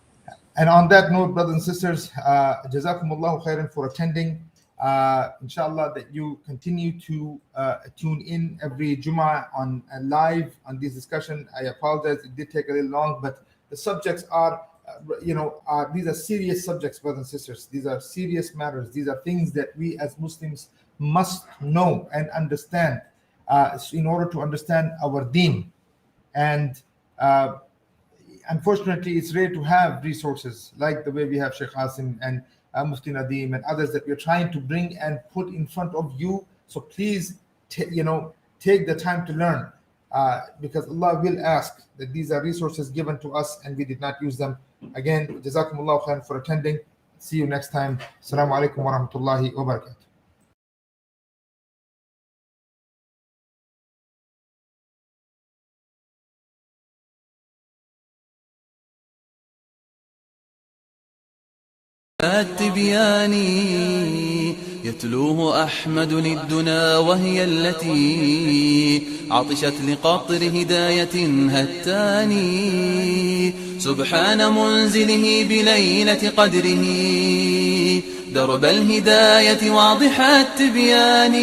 And on that note, brothers and sisters, jazakumullahu khairan for attending. Inshallah, that you continue to tune in every Jummah on live on this discussion. I apologize, it did take a little long, but the subjects are, these are serious subjects, brothers and sisters. These are serious matters. These are things that we as Muslims must know and understand in order to understand our deen. And unfortunately, it's rare to have resources like the way we have Sheikh Asim and Mufti Nadeem and others that we're trying to bring and put in front of you. So please, take the time to learn, because Allah will ask that these are resources given to us and we did not use them. Again, Jazakumullahu khair for attending. See you next time. Assalamu alaikum wa rahmatullahi wa barakatuh. التبيان يتلوه أحمد للدنا وهي التي عطشت لقطر هداية هتاني. سبحان منزله بليلة قدره درب الهداية واضح التبيان.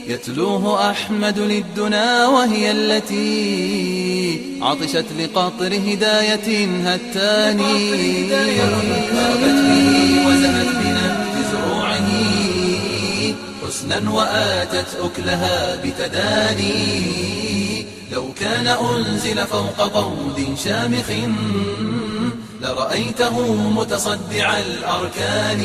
يتلوه أحمد للدنا وهي التي عطشت لقطر هداية هتاني. هابت به وزهت بنبت زروعه حسنا وآتت أكلها بتداني. لو كان أنزل فوق طود شامخ لرأيته متصدع الأركان.